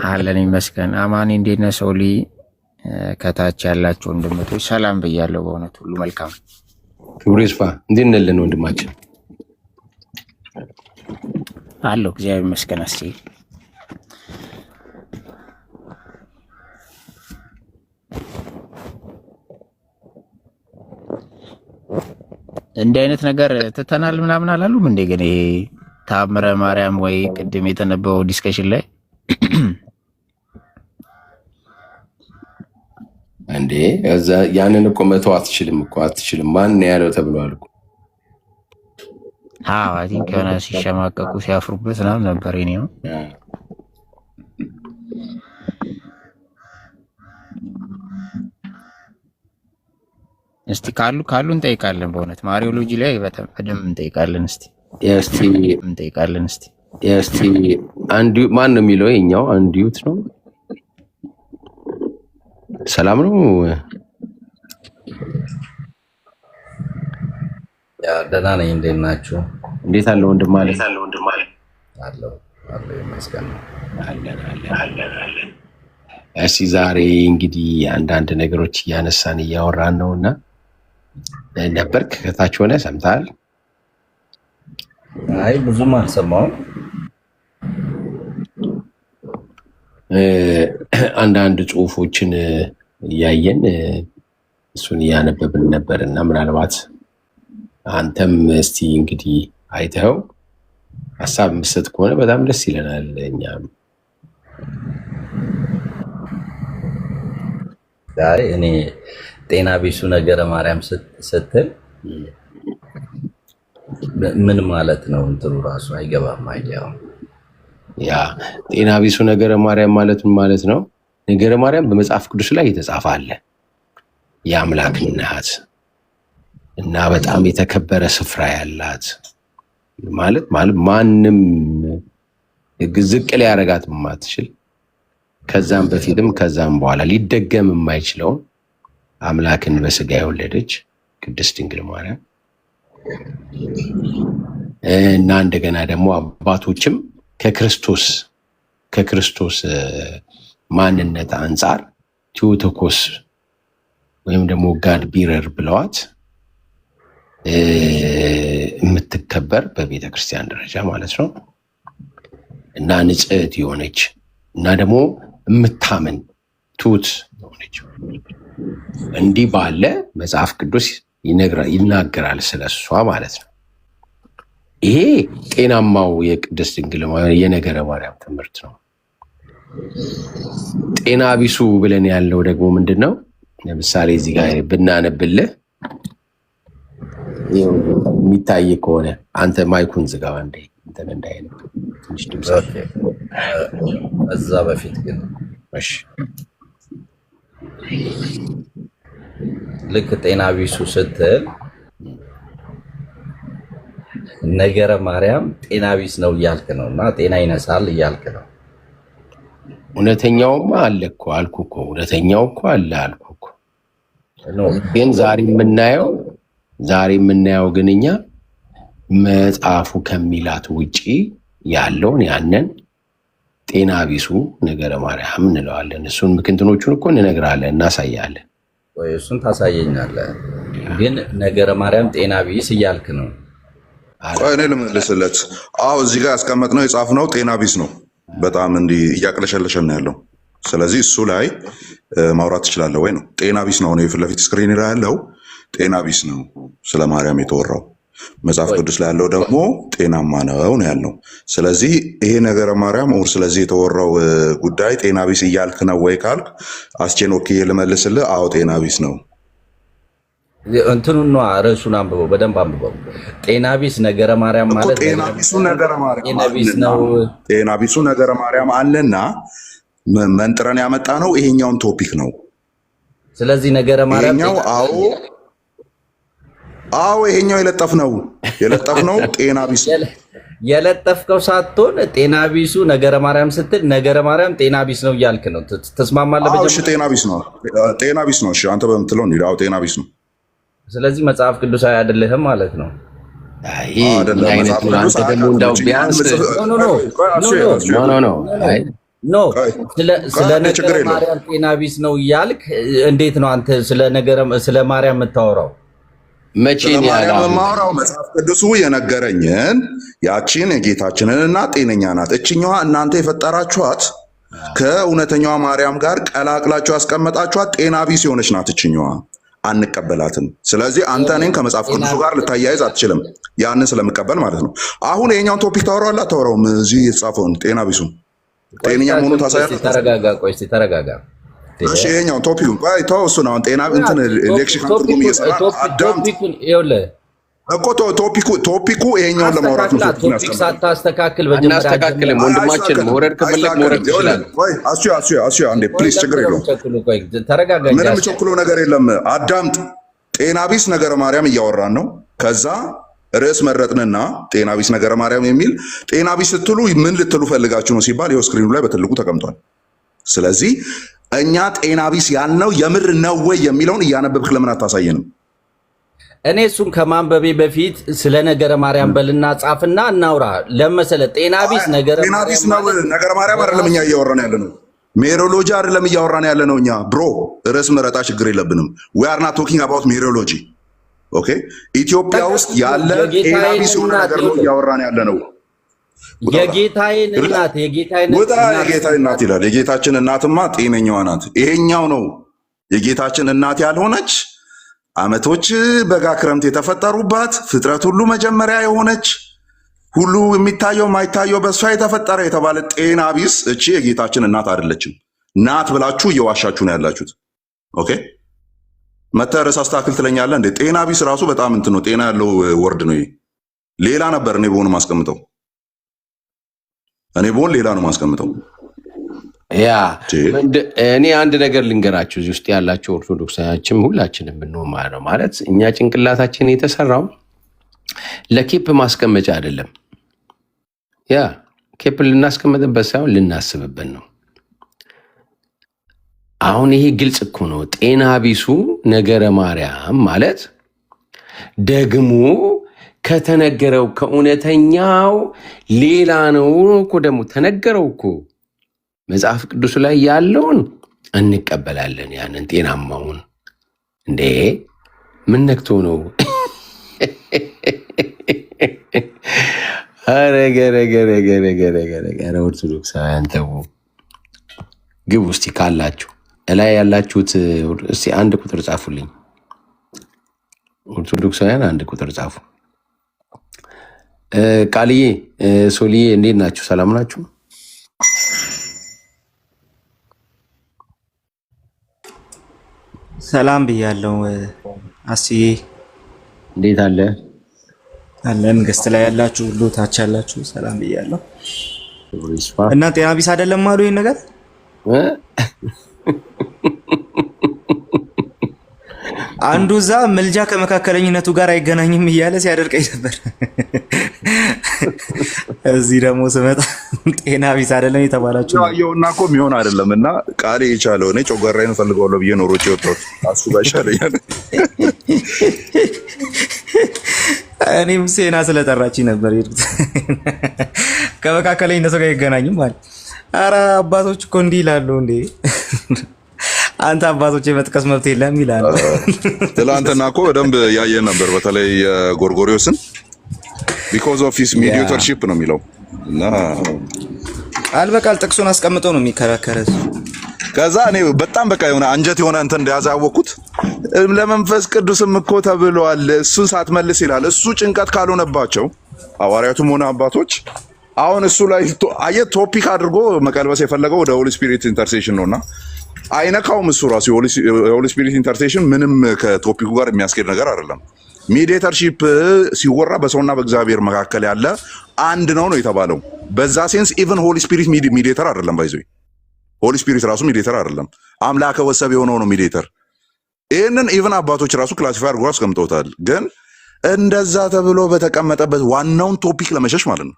አለን ይመስገን። አማኒ እንዴት ነህ? ሰውሊ ከታች ያላችሁ ወንድመቶች ሰላም ብያለሁ። በእውነት ሁሉ መልካም። ክብሩ ይስፋ። እንዴት ነልን ወንድማችን? አለሁ እግዚአብሔር ይመስገን። እስኪ እንዲህ አይነት ነገር ትተናል ምናምን አላሉም እንዴ? ግን ይሄ ታምረ ማርያም ወይ ቅድም የተነበበው ዲስከሽን ላይ እንዴ እዛ ያንን እኮ መተው አትችልም እኮ አትችልም። ማን ያለው ተብሏል እኮ። አይ ቲንክ የሆነ ሲሸማቀቁ ሲያፍሩበት ምናምን ነበር። እኔው እስቲ ካሉ እንጠይቃለን። በእውነት ማሪዮሎጂ ላይ በደንብ እንጠይቃለን። እስቲ አንዱ ማን ነው የሚለው? የኛው አንዱት ነው። ሰላም ነው። ያ ደህና ነኝ። እንዴት ናችሁ? እንዴት አለ ወንድም አለ? አለው ይመስገን። እስቲ ዛሬ እንግዲህ አንዳንድ ነገሮች እያነሳን እያወራን ነውና ነበርክ ከታች ሆነ ሰምተሃል? አይ ብዙም አልሰማሁም። አንዳንድ ጽሁፎችን እያየን እሱን እያነበብን ነበር እና ምናልባት አንተም እስቲ እንግዲህ አይተኸው ሀሳብ ምሰጥ ከሆነ በጣም ደስ ይለናል። እኛም ዛሬ እኔ ጤና ቢሱ ነገረ ማርያም ስትል ምን ማለት ነው? እንትኑ ራሱ አይገባም። አይዲያው ያ ጤና ቢሱ ነገረ ማርያም ማለት ምን ማለት ነው? ነገረ ማርያም በመጽሐፍ ቅዱስ ላይ የተጻፈ አለ። የአምላክ እናት እና በጣም የተከበረ ስፍራ ያላት ማለት ማንም ዝቅ ሊያረጋት የማትችል ከዛም በፊትም ከዛም በኋላ ሊደገም የማይችለውን አምላክን በስጋ የወለደች ቅድስት ድንግል ማርያም እና እንደገና ደግሞ አባቶችም ከክርስቶስ ማንነት አንጻር ቲዮቶኮስ ወይም ደግሞ ጋድ ቢረር ብለዋት የምትከበር በቤተ ክርስቲያን ደረጃ ማለት ነው እና ንጽሕት የሆነች እና ደግሞ የምታምን ትሁት የሆነች እንዲህ ባለ መጽሐፍ ቅዱስ ይናገራል ስለሷ ማለት ነው። ይሄ ጤናማው የቅድስት ድንግል የነገረ ማርያም ትምህርት ነው። ጤና ቢሱ ብለን ያለው ደግሞ ምንድን ነው? ለምሳሌ እዚህ ጋር ብናነብልህ የሚታይ ከሆነ አንተ ማይኩን ዝጋው እንደ እንትን እንዳይነብ ትንሽ ድምፅ እዛ በፊት ግን እሺ፣ ልክ ጤና ቢሱ ስትል ነገረ ማርያም ጤና ቢስ ነው እያልክ ነው እና ጤና ይነሳል እያልክ ነው። እውነተኛውማ አለ እኮ አልኩህ እኮ እውነተኛው እኮ አለ አልኩህ እኮ። ግን ዛሬ የምናየው ግን እኛ መጽሐፉ ከሚላት ውጪ ያለውን ያንን ጤና ቢሱ ነገረ ማርያም እንለዋለን። እሱን ምክንትኖቹን እኮ እንነግራለን፣ እናሳያለን። ወይ እሱን ታሳየኛለህ። ግን ነገረ ማርያም ጤና ቢስ እያልክ ነው። ቆይ እኔ ልመልስለት። አዎ እዚህ ጋር ያስቀመጥነው የጻፍነው ጤና ቢስ ነው። በጣም እንዲህ እያቅለሸለሸን ያለው። ስለዚህ እሱ ላይ ማውራት ትችላለህ ወይ ነው። ጤና ቢስ ነው ፊት ለፊት ስክሪን ላይ ያለው ጤና ቢስ ነው ስለ ማርያም የተወራው። መጽሐፍ ቅዱስ ላይ ያለው ደግሞ ጤናማ ነው ያለው። ስለዚህ ይሄ ነገረ ማርያም ስለዚህ የተወራው ጉዳይ ጤና ቢስ እያልክ ነው ወይ ካልክ አስቼን ወክዬ ልመልስልህ። አዎ ጤና ቢስ ነው። እንትኑን ነው ርዕሱን አንብበው፣ በደንብ አንብበው። ጤና ቢስ ነገረ ማርያም ማለት ጤና ቢሱ ነገረ ማርያም ጤና ቢስ ነው። ጤና ቢሱ ነገረ ማርያም አለና መንጥረን ያመጣ ነው። ይሄኛውን ቶፒክ ነው። ስለዚህ ነገረ ማርያም ይሄኛው አዎ ይሄኛው የለጠፍነው ጤና ቢስ የለጠፍከው ሳትሆን ጤና ቢሱ ነገረ ማርያም ስትል ነገረ ማርያም ጤና ቢስ ነው እያልክ ነው። ተስማማለህ? እሺ ጤና ቢስ ነው። እሺ አንተ በምትለው እንዴ? አዎ ጤና ቢስ ነው። ስለዚህ መጽሐፍ ቅዱሳዊ አይደለህም ማለት ነው። ስለ ነገረ ማርያም ጤና ቢስ ነው እያልክ እንዴት ነው አንተ ስለ ማርያም የምታወራው? መቼ ነው የማወራው? መጽሐፍ ቅዱሱ የነገረኝን ያቺን የጌታችንንና ጤነኛ ናት እችኛዋ እናንተ የፈጠራችኋት ከእውነተኛዋ ማርያም ጋር ቀላቅላችሁ ያስቀመጣችኋት ጤና ቢስ የሆነች ናት እችኛዋ። አንቀበላትም። ስለዚህ አንተ እኔን ከመጽሐፍ ቅዱሱ ጋር ልታያይዝ አትችልም። ያንን ስለምቀበል ማለት ነው። አሁን የኛውን ቶፒክ ታወራለህ አታወራውም? እዚህ የተጻፈውን ጤና ቢሱን ጤነኛ መሆኑን ታሳያለህ። ተረጋጋ። እሺ ይሄኛውን ቶፒኩን ቆይ ተው። እሱን አሁን ጤና እንትን ሌክሲካን ትርጉም እየሰራ አዳምጥ እኮ ቶፒኩ ይሄኛውን ለማውራት ነው። ቶፒክ ሳታስተካክል አናስተካክልም። ወንድማችን መውረድ ከፈለግ መውረድ ይችላል። አሱ አንዴ ፕሊዝ፣ ችግር የለውም። ምንም ቸኩሎ ነገር የለም። አዳምጥ። ጤና ቢስ ነገረ ማርያም እያወራን ነው። ከዛ ርዕስ መረጥንና ጤና ቢስ ነገረ ማርያም የሚል ጤና ቢስ ስትሉ ምን ልትሉ ፈልጋችሁ ነው ሲባል ይኸው ስክሪኑ ላይ በትልቁ ተቀምጧል። ስለዚህ እኛ ጤና ቢስ ያልነው የምር ነው ወይ የሚለውን እያነበብክ ለምን አታሳየንም? እኔ እሱን ከማንበቤ በፊት ስለ ነገረ ማርያም በልና ጻፍና እናውራ። ለመሰለ ጤና ቢስ ነገረ ማርያም አይደለም እኛ እያወራን ያለ ነው። ሜሮሎጂ አይደለም እያወራን ያለ ነው። እኛ ብሮ ርዕስ መረጣ ችግር የለብንም። we are not talking about ሜሮሎጂ ኦኬ። ኢትዮጵያ ውስጥ ያለ ጤና ቢስ የሆነ ነገር ነው እያወራን ያለ ነው። የጌታዬን እናት እናት ይላል። የጌታችን እናትማ ጤነኛዋ ናት። ይሄኛው ነው የጌታችን እናት ያልሆነች ዓመቶች በጋ ክረምት የተፈጠሩባት ፍጥረት ሁሉ መጀመሪያ የሆነች ሁሉ የሚታየው ማይታየው በእሷ የተፈጠረ የተባለ ጤና ቢስ እቺ የጌታችን እናት አይደለችም። ናት ብላችሁ እየዋሻችሁ ነው ያላችሁት። ኦኬ መተህ ርዕስ አስተካክል ትለኛለህ እንዴ? ጤና ቢስ ራሱ በጣም እንትን ነው። ጤና ያለው ወርድ ነው። ሌላ ነበር እኔ በሆነ ማስቀምጠው ሌላ ነው ማስቀምጠው። ያ እኔ አንድ ነገር ልንገራችሁ። እዚህ ውስጥ ያላችሁ ኦርቶዶክሳችንም ሁላችንም ብንሆን ነው ማለት እኛ ጭንቅላታችን የተሰራው ለኬፕ ማስቀመጫ አይደለም። ያ ኬፕ ልናስቀምጥበት ሳይሆን ልናስብበት ነው። አሁን ይሄ ግልጽ እኮ ነው። ጤና ቢሱ ነገረ ማርያም ማለት ደግሞ ከተነገረው ከእውነተኛው ሌላ ነው እኮ። ደግሞ ተነገረው እኮ መጽሐፍ ቅዱስ ላይ ያለውን እንቀበላለን። ያንን ጤናማውን እንዴ ምን ነክቶ ነው? ኧረ ኦርቶዶክሳውያን ተው፣ ግቡ እስቲ ካላችሁ እላይ ያላችሁት እስቲ አንድ ቁጥር ጻፉልኝ። ኦርቶዶክሳውያን አንድ ቁጥር ጻፉ። ቃልዬ ሶልዬ እንዴት ናችሁ? ሰላም ናችሁ? ሰላም ብያለሁ። አስዬ እንዴት አለ? አለን ገስት ላይ ያላችሁ ሁሉ ታች ያላችሁ ሰላም ብያለሁ። እና ጤና ቢስ አይደለም አሉ ይሄን ነገር አንዱ እዛ ምልጃ ከመካከለኝነቱ ጋር አይገናኝም እያለ ሲያደርቀኝ ነበር። እዚህ ደግሞ ስመጣ ጤና ቢስ አይደለም የተባላችሁ ያየውና እኮ የሚሆን አይደለም። እና ቃሌ የቻለው እኔ ጮጋራዬን ፈልገዋለሁ ብዬ ኖሮቼ ወጣሁት። አሱ ባይሻለኛል። እኔም ሴና ስለጠራችኝ ነበር የሄድኩት። ከመካከለኝነቱ ጋር አይገናኝም ማለት። ኧረ አባቶች እኮ እንዲህ ይላሉ እንዴ! አንተ አባቶች የመጥቀስ መብት የለም ይላል። ትላንትና እኮ በደንብ ያየን ነበር። በተለይ ጎርጎሪዮስን because of his mediatorship ነው የሚለው እና ቃል በቃል ጥቅሱን አስቀምጦ ነው የሚከራከረው። ከዛ እኔ በጣም በቃ የሆነ አንጀት የሆነ እንትን እንደያዘ ያወቅኩት ለመንፈስ ቅዱስም እኮ ተብሏል እሱን ሳትመልስ ይላል። እሱ ጭንቀት ካልሆነባቸው ሐዋርያቱም ሆነ አባቶች አሁን እሱ ላይ አየህ ቶፒክ አድርጎ መቀልበስ የፈለገው ወደ ሆሊ ስፒሪት ኢንተርሴሽን ነውና አይነካውም። እሱ ራሱ የሆሊ ስፒሪት ኢንተርሴሽን ምንም ከቶፒኩ ጋር የሚያስኬድ ነገር አይደለም። ሚዲየተርሺፕ ሲወራ በሰውና በእግዚአብሔር መካከል ያለ አንድ ነው የተባለው። በዛ ሴንስ ኢቨን ሆሊ ስፒሪት ሚዲየተር አይደለም። ባይዞ ሆሊ ስፒሪት ራሱ ሚዲየተር አይደለም። አምላከ ወሰብ የሆነው ነው ሚዲየተር። ይህንን ኢቨን አባቶች ራሱ ክላሲፋይ አድርጎ አስቀምጠውታል። ግን እንደዛ ተብሎ በተቀመጠበት ዋናውን ቶፒክ ለመሸሽ ማለት ነው።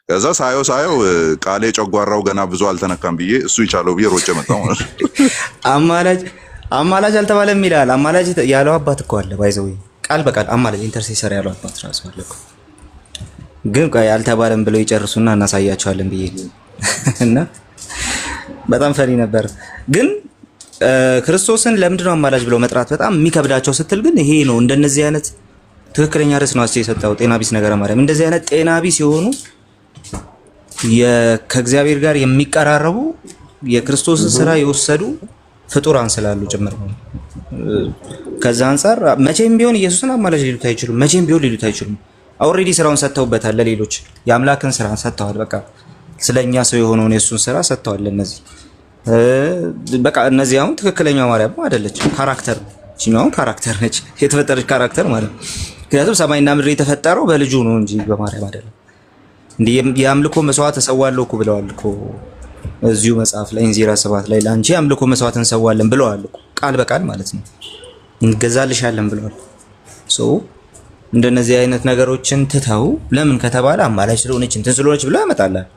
ከዛ ሳየው ቃሌ ጨጓራው ገና ብዙ አልተነካም ብዬ እሱ ይቻለው ብዬ ሮጬ መጣሁ ማለት ነው። አማላጅ አልተባለም ይላል። አማላጅ ያለው አባት እኮ አለ። ባይዘው ቃል በቃል አማላጅ ኢንተርሴሰር ያለው አባት ራሱ አለ እኮ። ግን ያልተባለም ብለው ይጨርሱና እናሳያቸዋለን ብዬ እና በጣም ፈሪ ነበር። ግን ክርስቶስን ለምንድን ነው አማላጅ ብለው መጥራት በጣም የሚከብዳቸው ስትል ግን ይሄ ነው። እንደነዚህ አይነት ትክክለኛ ርዕስ ነው የሰጠው ጤና ቢስ ነገረ ማርያም። እንደዚህ አይነት ጤና ቢስ የሆኑ ከእግዚአብሔር ጋር የሚቀራረቡ የክርስቶስን ስራ የወሰዱ ፍጡራን ስላሉ ጭምር ነው። ከዛ አንፃር መቼም ቢሆን ኢየሱስን አማላጅ ሊሉት አይችሉም። መቼም ቢሆን ሊሉት አይችሉም። ኦልሬዲ ስራውን ሰጥተውበታል። ለሌሎች የአምላክን ስራ ሰጥተዋል። በቃ ስለኛ ሰው የሆነውን የሱን ስራ ሰጥተዋል ለነዚህ። በቃ እነዚህ አሁን ትክክለኛው ማርያም አይደለችም፣ ካራክተር ነው። እቺኛው ካራክተር ነች፣ የተፈጠረች ካራክተር ማለት ነው። ምክንያቱም ሰማይና ምድር የተፈጠረው በልጁ ነው እንጂ በማርያም አይደለም። እንዴ የአምልኮ መስዋዕት ተሰዋለሁ እኮ ብለዋል እኮ እዚሁ መጽሐፍ ላይ እንዚራ 7 ላይ ለአንቺ አምልኮ መስዋዕት እንሰዋለን ብለዋል እኮ ቃል በቃል ማለት ነው። እንገዛልሻለን ብለዋል። ሶ እንደነዚህ አይነት ነገሮችን ትተው ለምን ከተባለ አማላጅ ስለሆነች እንትን ስለሆነች ብለው ያመጣላል።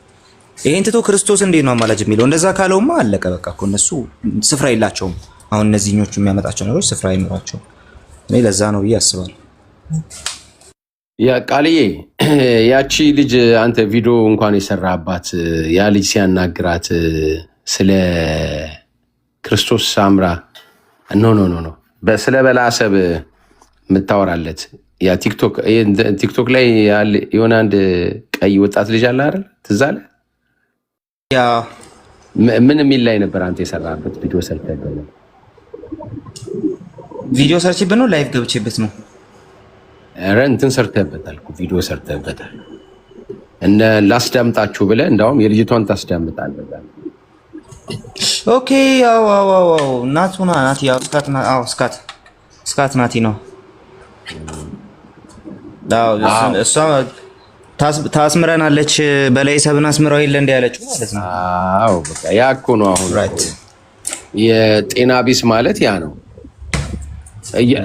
ይሄን ትቶ ክርስቶስ እንዴት ነው አማላጅ የሚለው? እንደዛ ካለውማ አለቀ በቃ እኮ። እነሱ ስፍራ የላቸውም። አሁን እነዚህኞቹ የሚያመጣቸው ነገሮች ስፍራ አይኖራቸውም። እኔ ለዛ ነው ብዬ አስባለሁ። ያ ቃልዬ ያቺ ልጅ አንተ ቪዲዮ እንኳን የሰራባት ያ ልጅ ሲያናግራት ስለ ክርስቶስ ሳምራ ኖ ስለ በላሰብ የምታወራለት ያ ቲክቶክ ላይ የሆነ አንድ ቀይ ወጣት ልጅ አለ አይደል? ትዝ አለ? ያ ምን የሚል ላይ ነበር አንተ የሰራበት ቪዲዮ ሰርተህ? ቪዲዮ ሰርችበት ነው ላይቭ ገብቼበት ነው? ኧረ እንትን ሰርተህበታል፣ ቪዲዮ ሰርተህበታል። እነ ላስዳምጣችሁ ብለህ እንዳውም የልጅቷን ታስዳምጣለህ። ኦኬ ያው ናቱና ናቲ ያው ስካት ናቲ ነው። እሷ ታስምረናለች። በላይ ሰብን አስምረው የለ እንደ ያለችው ማለት ነው። አዎ በቃ ያ እኮ ነው። አሁን የጤና ቢስ ማለት ያ ነው።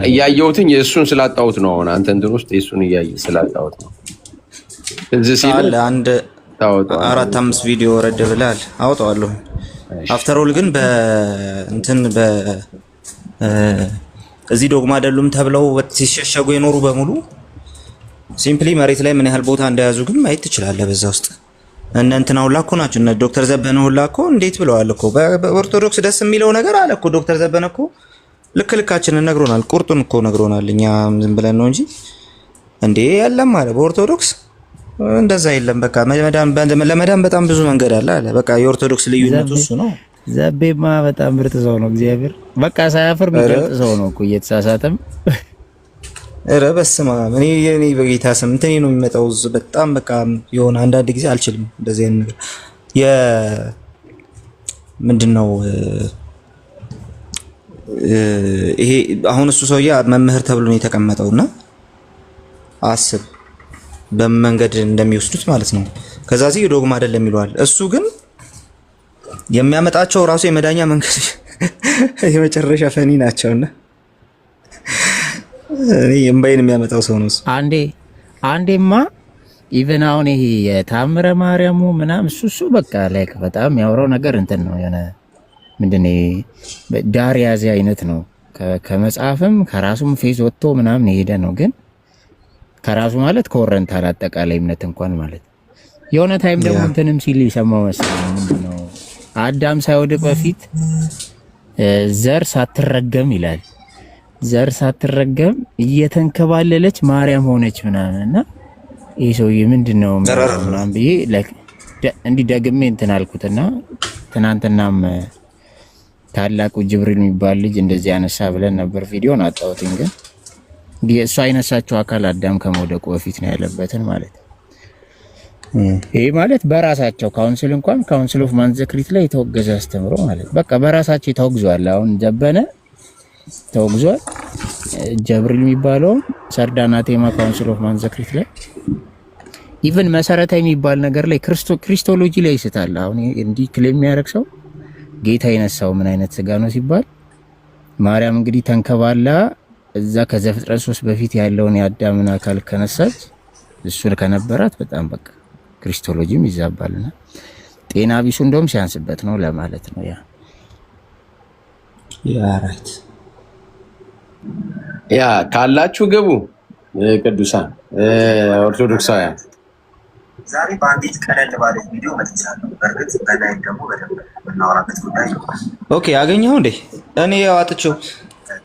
እያየሁትኝ የእሱን ስላጣሁት ነው። አሁን አንተ እንትን ውስጥ የእሱን እያየህ ስላጣሁት ነው። እዚህ ሲል አንድ 4-5 ቪዲዮ ወረድ ብላል አውጣዋለሁ። አፍተር ኦል ግን እዚህ ዶግማ አይደሉም ተብለው ሲሸሸጉ የኖሩ በሙሉ ሲምፕሊ መሬት ላይ ምን ያህል ቦታ እንደያዙ ግን ማየት ትችላለህ። በዛ ውስጥ እነ እንትና ሁላ እኮ ናቸው። እነ ዶክተር ዘበነ ሁላ እኮ እንዴት ብለዋል እኮ። በኦርቶዶክስ ደስ የሚለው ነገር አለ እኮ ዶክተር ዘበነ እኮ ልካችንን ነግሮናል። ቁርጡን እኮ ነግሮናል። እኛ ዝም ብለን ነው እንጂ እንዴ ያለም አለ በኦርቶዶክስ እንደዛ የለም። በቃ ለመዳን በጣም ብዙ መንገድ አለ አለ። በቃ የኦርቶዶክስ ልዩነቱ እሱ ነው። ዘቤማ በጣም ምርጥ ሰው ነው። እግዚአብሔር በቃ ሳያፍር የሚገልጽ ሰው ነው እኮ እየተሳሳተም። ኧረ በስመ አብ እኔ በጌታ ስም እንትን ነው የሚመጣው በጣም በቃ የሆነ አንዳንድ ጊዜ አልችልም እንደዚህ አይነት ነገር ምንድነው ይሄ አሁን እሱ ሰውዬ መምህር ተብሎ ነው የተቀመጠውና አስብ በመንገድ እንደሚወስዱት ማለት ነው። ከዛ እዚህ ዶግማ አይደለም ይለዋል። እሱ ግን የሚያመጣቸው ራሱ የመዳኛ መንገድ የመጨረሻ ፈኒ ናቸውና እኔ እምባይን የሚያመጣው ሰው ነው እሱ። አንዴማ ኢቨን አሁን ይሄ የታምረ ማርያሙ ምናምን እሱ በቃ ላይ በጣም ያወራው ነገር እንትን ነው የሆነ ምንድነው ዳር ያዘ አይነት ነው። ከመጽሐፍም ከራሱም ፌዝ ወጥቶ ምናምን የሄደ ነው። ግን ከራሱ ማለት ከወረንታል አጠቃላይ እምነት እንኳን ማለት የሆነ ታይም ደግሞ እንትንም ሲል ይሰማው መሰለኝ። ምንድነው አዳም ሳይወድቅ በፊት ዘር ሳትረገም ይላል። ዘር ሳትረገም እየተንከባለለች ማርያም ሆነች ምናምንና ይሄ ሰውዬ ምንድነው ምናምን ብዬ እንዲህ ደግሜ እንትን አልኩትና ትናንትናም ታላቁ ጅብሪል የሚባል ልጅ እንደዚህ ያነሳ ብለን ነበር። ቪዲዮን አጣሁትኝ። ግን እሱ አይነሳቸው አካል አዳም ከመውደቁ በፊት ነው ያለበትን ማለት ይሄ ማለት በራሳቸው ካውንስል እንኳን ካውንስል ኦፍ ማን ዘ ክሪት ላይ የተወገዘ አስተምሮ ማለት በቃ በራሳቸው ተወግዟል። አሁን ዘበነ ተወግዟል። ጀብሪል የሚባለው ሰርዳና ቴማ ካውንስል ኦፍ ማን ዘ ክሪት ላይ ኢቭን መሰረታዊ የሚባል ነገር ላይ ክሪስቶሎጂ ላይ ይስታል። አሁን እንዲህ ክሌም የሚያደርግ ሰው ጌታ የነሳው ምን አይነት ስጋ ነው ሲባል ማርያም እንግዲህ ተንከባላ እዛ ከዘፍጥረት 3 በፊት ያለውን የአዳምን አካል ከነሳች እሱን ከነበራት በጣም በቃ ክሪስቶሎጂም ይዛባልና ጤና ቢሱ እንደውም ሲያንስበት ነው ለማለት ነው። ራይት ያ ካላችሁ ግቡ ቅዱሳን ኦርቶዶክሳውያን። ዛሬ በአንዲት ቀለል ባለች ቪዲዮ መጥቻለሁ። በእርግጥ በላይ ደግሞ በደንብ የምናወራበት ጉዳይ ነው። ኦኬ አገኘው እንዴ? እኔ ያው አጥቼው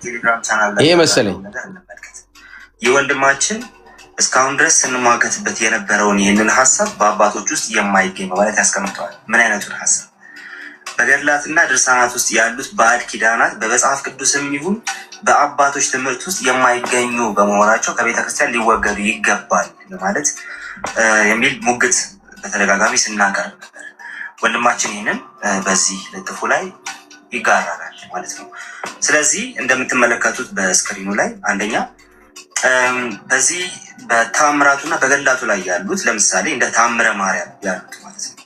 ቴሌግራም ቻናል ላይ ይሄ መሰለኝ የወንድማችን እስካሁን ድረስ ስንሟገትበት የነበረውን ይህንን ሀሳብ በአባቶች ውስጥ የማይገኝ በማለት ያስቀምጠዋል። ምን አይነቱን ሀሳብ? በገድላትና ድርሳናት ውስጥ ያሉት ባዕድ ኪዳናት በመጽሐፍ ቅዱስም ይሁን በአባቶች ትምህርት ውስጥ የማይገኙ በመሆናቸው ከቤተክርስቲያን ሊወገዱ ይገባል ማለት የሚል ሙግት በተደጋጋሚ ስናቀርብ ነበር። ወንድማችን ይህንን በዚህ ልጥፉ ላይ ይጋራናል ማለት ነው። ስለዚህ እንደምትመለከቱት በስክሪኑ ላይ አንደኛ በዚህ በታምራቱና በገድላቱ ላይ ያሉት ለምሳሌ እንደ ታምረ ማርያም ያሉት ማለት ነው።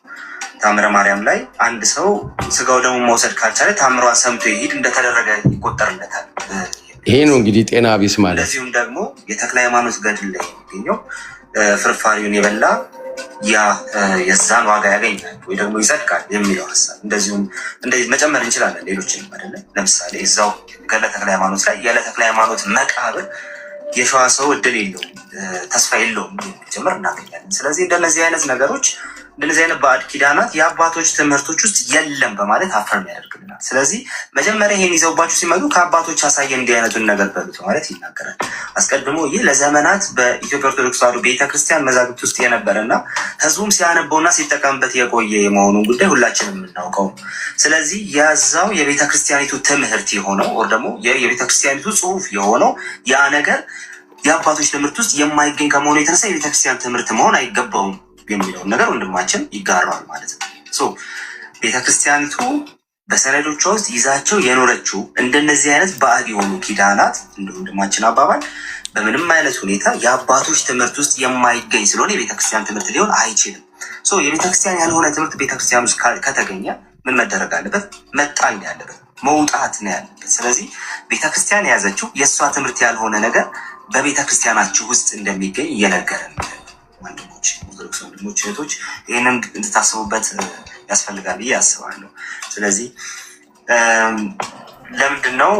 ታምረ ማርያም ላይ አንድ ሰው ስጋው ደግሞ መውሰድ ካልቻለ ታምሯን ሰምቶ ይሄድ እንደተደረገ ይቆጠርለታል። ይሄ ነው እንግዲህ ጤና ቢስ ማለት። እንደዚሁም ደግሞ የተክለ ሃይማኖት ገድል ላይ የሚገኘው ፍርፋሪውን የበላ ያ የዛን ዋጋ ያገኛል ወይ ደግሞ ይጸድቃል የሚለው ሀሳብ እንደዚሁም እንደዚህ መጨመር እንችላለን። ሌሎችንም አይደለም። ለምሳሌ እዛው ገድለ ተክለ ሃይማኖት ላይ ያለ ተክለ ሃይማኖት መቃብር የሸዋ ሰው እድል የለውም ተስፋ የለውም ጭምር እናገኛለን። ስለዚህ እንደነዚህ አይነት ነገሮች እንደነዚህ አይነት ባዕድ ኪዳናት የአባቶች ትምህርቶች ውስጥ የለም በማለት አፈርም ያደርግልናል። ስለዚህ መጀመሪያ ይሄን ይዘውባችሁ ሲመጡ ከአባቶች አሳየ እንዲህ አይነቱን ነገር በሉት ማለት ይናገራል። አስቀድሞ ይህ ለዘመናት በኢትዮጵያ ኦርቶዶክስ ተዋሕዶ ቤተክርስቲያን መዛግብት ውስጥ የነበረና ህዝቡም ሲያነበውና ሲጠቀምበት የቆየ የመሆኑን ጉዳይ ሁላችንም የምናውቀው። ስለዚህ ያዛው የቤተክርስቲያኒቱ ትምህርት የሆነው ወር ደግሞ የቤተክርስቲያኒቱ ጽሑፍ የሆነው ያ ነገር የአባቶች ትምህርት ውስጥ የማይገኝ ከመሆኑ የተነሳ የቤተክርስቲያን ትምህርት መሆን አይገባውም የሚለውን ነገር ወንድማችን ይጋራዋል ማለት ነው። ቤተክርስቲያኒቱ በሰነዶቿ ውስጥ ይዛቸው የኖረችው እንደነዚህ አይነት ባዕድ የሆኑ ኪዳናት እንደ ወንድማችን አባባል በምንም አይነት ሁኔታ የአባቶች ትምህርት ውስጥ የማይገኝ ስለሆነ የቤተክርስቲያን ትምህርት ሊሆን አይችልም። የቤተክርስቲያን ያልሆነ ትምህርት ቤተክርስቲያን ውስጥ ከተገኘ ምን መደረግ አለበት? መጣል ያለበት፣ መውጣት ነው ያለበት። ስለዚህ ቤተክርስቲያን የያዘችው የእሷ ትምህርት ያልሆነ ነገር በቤተክርስቲያናችሁ ውስጥ እንደሚገኝ እየነገረን ወንድሞች፣ ኦርቶዶክስ ወንድሞች እህቶች ይህንን እንድታስቡበት ያስፈልጋል ብዬ አስባለሁ። ስለዚህ ለምንድን ነው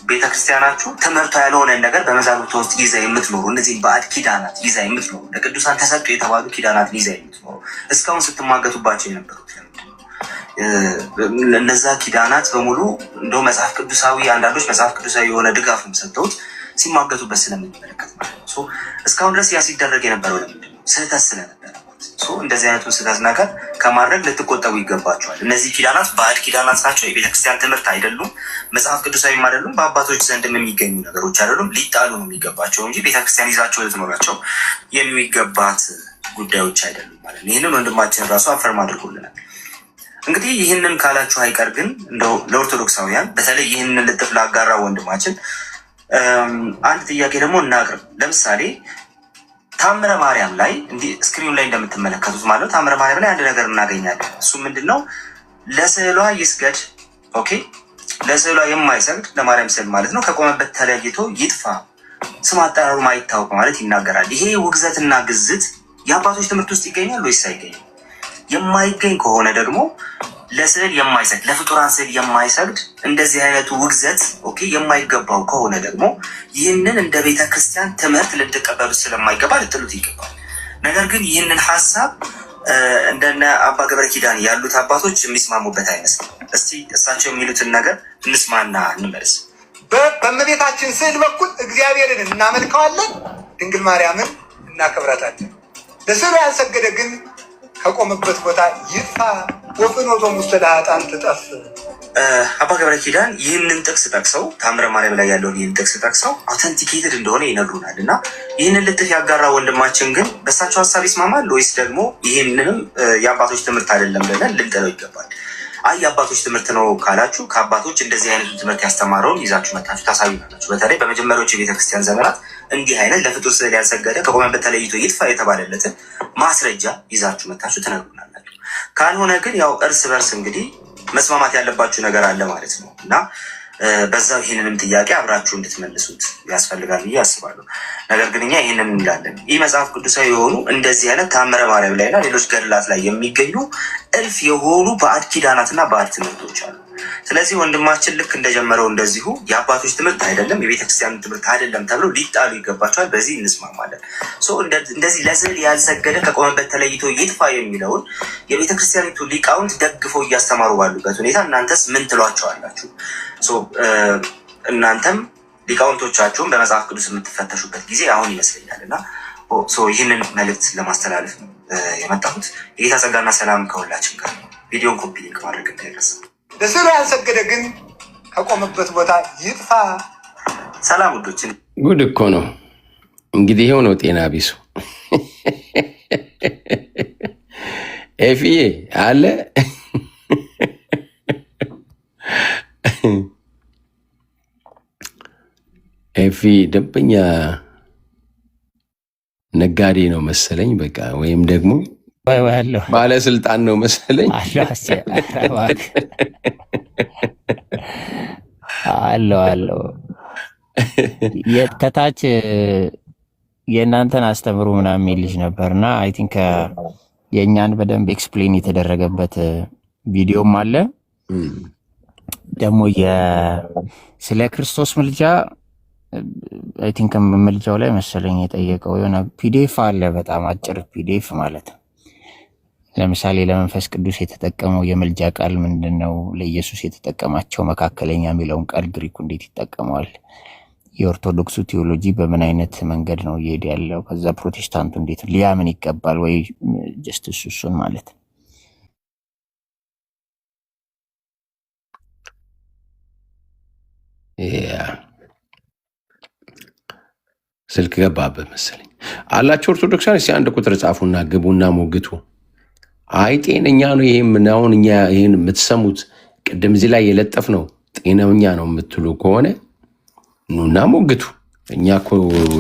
ቤተክርስቲያናችሁ ትምህርቷ ያልሆነ ነገር በመዛግብቷ ውስጥ ይዛ የምትኖሩ? እነዚህ ባዕድ ኪዳናት ይዛ የምትኖሩ፣ ለቅዱሳን ተሰጡ የተባሉ ኪዳናትን ይዛ የምትኖሩ እስካሁን ስትሟገቱባቸው የነበሩት ለምንድን ነው? እነዛ ኪዳናት በሙሉ እንደው መጽሐፍ ቅዱሳዊ፣ አንዳንዶች መጽሐፍ ቅዱሳዊ የሆነ ድጋፍም ሰጥተውት ሲሟገቱበት ስለምንመለከት ማለት ነው። እስካሁን ድረስ ያ ሲደረግ የነበረው ለምንድን ነው? ስህተት ስለነበረ። እንደዚህ አይነቱን ስህተት ነገር ከማድረግ ልትቆጠቡ ይገባቸዋል። እነዚህ ኪዳናት ባዕድ ኪዳናት ናቸው። የቤተክርስቲያን ትምህርት አይደሉም፣ መጽሐፍ ቅዱሳዊም አይደሉም፣ በአባቶች ዘንድም የሚገኙ ነገሮች አይደሉም። ሊጣሉ ነው የሚገባቸው እንጂ ቤተክርስቲያን ይዛቸው ልትኖራቸው የሚገባት ጉዳዮች አይደሉም ማለት ነው። ይህንን ወንድማችን ራሱ አፈርም አድርጎልናል። እንግዲህ ይህንን ካላችሁ አይቀር ግን እንደው ለኦርቶዶክሳውያን በተለይ ይህንን ልጥፍ ላጋራ ወንድማችን አንድ ጥያቄ ደግሞ እናቅርብ። ለምሳሌ ታምረ ማርያም ላይ እንዲህ ስክሪኑ ላይ እንደምትመለከቱት ማለት ነው። ታምረ ማርያም ላይ አንድ ነገር እናገኛለን። እሱ ምንድን ነው? ለስዕሏ ይስገድ። ኦኬ፣ ለስዕሏ የማይሰግድ ለማርያም ስዕል ማለት ነው ከቆመበት ተለይቶ ይጥፋ፣ ስም አጠራሩ ማይታወቅ ማለት ይናገራል። ይሄ ውግዘትና ግዝት የአባቶች ትምህርት ውስጥ ይገኛል ወይስ አይገኝም? የማይገኝ ከሆነ ደግሞ ለስዕል የማይሰግድ ለፍጡራን ስዕል የማይሰግድ እንደዚህ አይነቱ ውግዘት ኦኬ የማይገባው ከሆነ ደግሞ ይህንን እንደ ቤተ ክርስቲያን ትምህርት ልትቀበሉት ስለማይገባ ልጥሉት ይገባል። ነገር ግን ይህንን ሀሳብ እንደነ አባ ገብረ ኪዳን ያሉት አባቶች የሚስማሙበት አይመስልም። እስቲ እሳቸው የሚሉትን ነገር እንስማና እንመለስ። በእመቤታችን ስዕል በኩል እግዚአብሔርን እናመልከዋለን፣ ድንግል ማርያምን እናከብራታለን። ለስዕሉ ያልሰገደ ግን ከቆመበት ቦታ ይጥፋ፣ ወፍኖቶ ሙስተ ለኃጥአን ትጠፍ አባ ገብረ ኪዳን ይህንን ጥቅስ ጠቅሰው ታምረ ማርያም ላይ ያለውን ይህን ጥቅስ ጠቅሰው አውተንቲኬትድ እንደሆነ ይነግሩናል። እና ይህንን ልጥፍ ያጋራ ወንድማችን ግን በእሳቸው ሀሳብ ይስማማል ወይስ ደግሞ ይህንንም የአባቶች ትምህርት አይደለም ብለን ልንጠለው ይገባል? አይ የአባቶች ትምህርት ነው ካላችሁ ከአባቶች እንደዚህ አይነቱ ትምህርት ያስተማረውን ይዛችሁ መጣችሁ ታሳዩናላችሁ። በተለይ በመጀመሪያዎቹ የቤተክርስቲያን ዘመናት እንዲህ አይነት ለፍጡር ስዕል ያልሰገደ ከቆመበት ተለይቶ ይጥፋ የተባለለትን ማስረጃ ይዛችሁ መጣችሁ ትነግሩናላችሁ። ካልሆነ ግን ያው እርስ በርስ እንግዲህ መስማማት ያለባችሁ ነገር አለ ማለት ነው እና በዛው ይህንንም ጥያቄ አብራችሁ እንድትመልሱት ያስፈልጋል ብዬ አስባለሁ። ነገር ግን እኛ ይህንን እንላለን፣ ይህ መጽሐፍ ቅዱሳዊ የሆኑ እንደዚህ አይነት ታምረ ማርያም ላይና ሌሎች ገድላት ላይ የሚገኙ እልፍ የሆኑ ባዕድ ኪዳናትና ባዕድ ትምህርቶች አሉ። ስለዚህ ወንድማችን ልክ እንደጀመረው እንደዚሁ የአባቶች ትምህርት አይደለም የቤተክርስቲያን ትምህርት አይደለም ተብሎ ሊጣሉ ይገባቸዋል። በዚህ እንስማማለን። እንደዚህ ለስዕል ያልሰገደ ከቆመበት ተለይቶ ይጥፋ የሚለውን የቤተክርስቲያኒቱ ሊቃውንት ደግፈው እያስተማሩ ባሉበት ሁኔታ እናንተስ ምን ትሏቸዋላችሁ? እናንተም ሊቃውንቶቻችሁን በመጽሐፍ ቅዱስ የምትፈተሹበት ጊዜ አሁን ይመስለኛል እና ይህንን መልእክት ለማስተላለፍ ነው የመጣሁት። የጌታ ጸጋና ሰላም ከሁላችን ጋር ነው። ቪዲዮን ኮፒ ሊንክ ማድረግ እንዳይረሳ። ለስዕሉ ያልሰገደ ግን ከቆመበት ቦታ ይጥፋ። ሰላም ውዶችን። ጉድ እኮ ነው እንግዲህ ይኸው ነው ጤና ቢሱ ኤፍዬ አለ ኤፊ ደንበኛ ነጋዴ ነው መሰለኝ፣ በቃ ወይም ደግሞ ባለስልጣን ነው መሰለኝ። አለው ከታች የእናንተን አስተምሩ ምናምን የሚል ልጅ ነበርና አይ ቲንክ የእኛን በደንብ ኤክስፕሌን የተደረገበት ቪዲዮም አለ። ደግሞ ስለ ክርስቶስ ምልጃ አይ ቲንክ ምልጃው ላይ መሰለኝ የጠየቀው የሆነ ፒዲኤፍ አለ፣ በጣም አጭር ፒዲኤፍ ማለት ነው። ለምሳሌ ለመንፈስ ቅዱስ የተጠቀመው የምልጃ ቃል ምንድን ነው? ለኢየሱስ የተጠቀማቸው መካከለኛ የሚለውን ቃል ግሪኩ እንዴት ይጠቀመዋል? የኦርቶዶክሱ ቴዎሎጂ በምን አይነት መንገድ ነው እየሄደ ያለው? ከዛ ፕሮቴስታንቱ እንዴት ሊያምን ይገባል ወይ? ጀስት እሱን ማለት ነው። ስልክ ገባበት መሰለኝ አላቸው ኦርቶዶክሳን። እስኪ አንድ ቁጥር ጻፉና ግቡና ሞግቱ። አይ ጤነኛ ነው ይሄ ምን አሁን እኛ ይሄን የምትሰሙት ቅድም እዚህ ላይ የለጠፍ ነው ጤነኛ ነው የምትሉ ከሆነ ኑና ሞግቱ። እኛ እኮ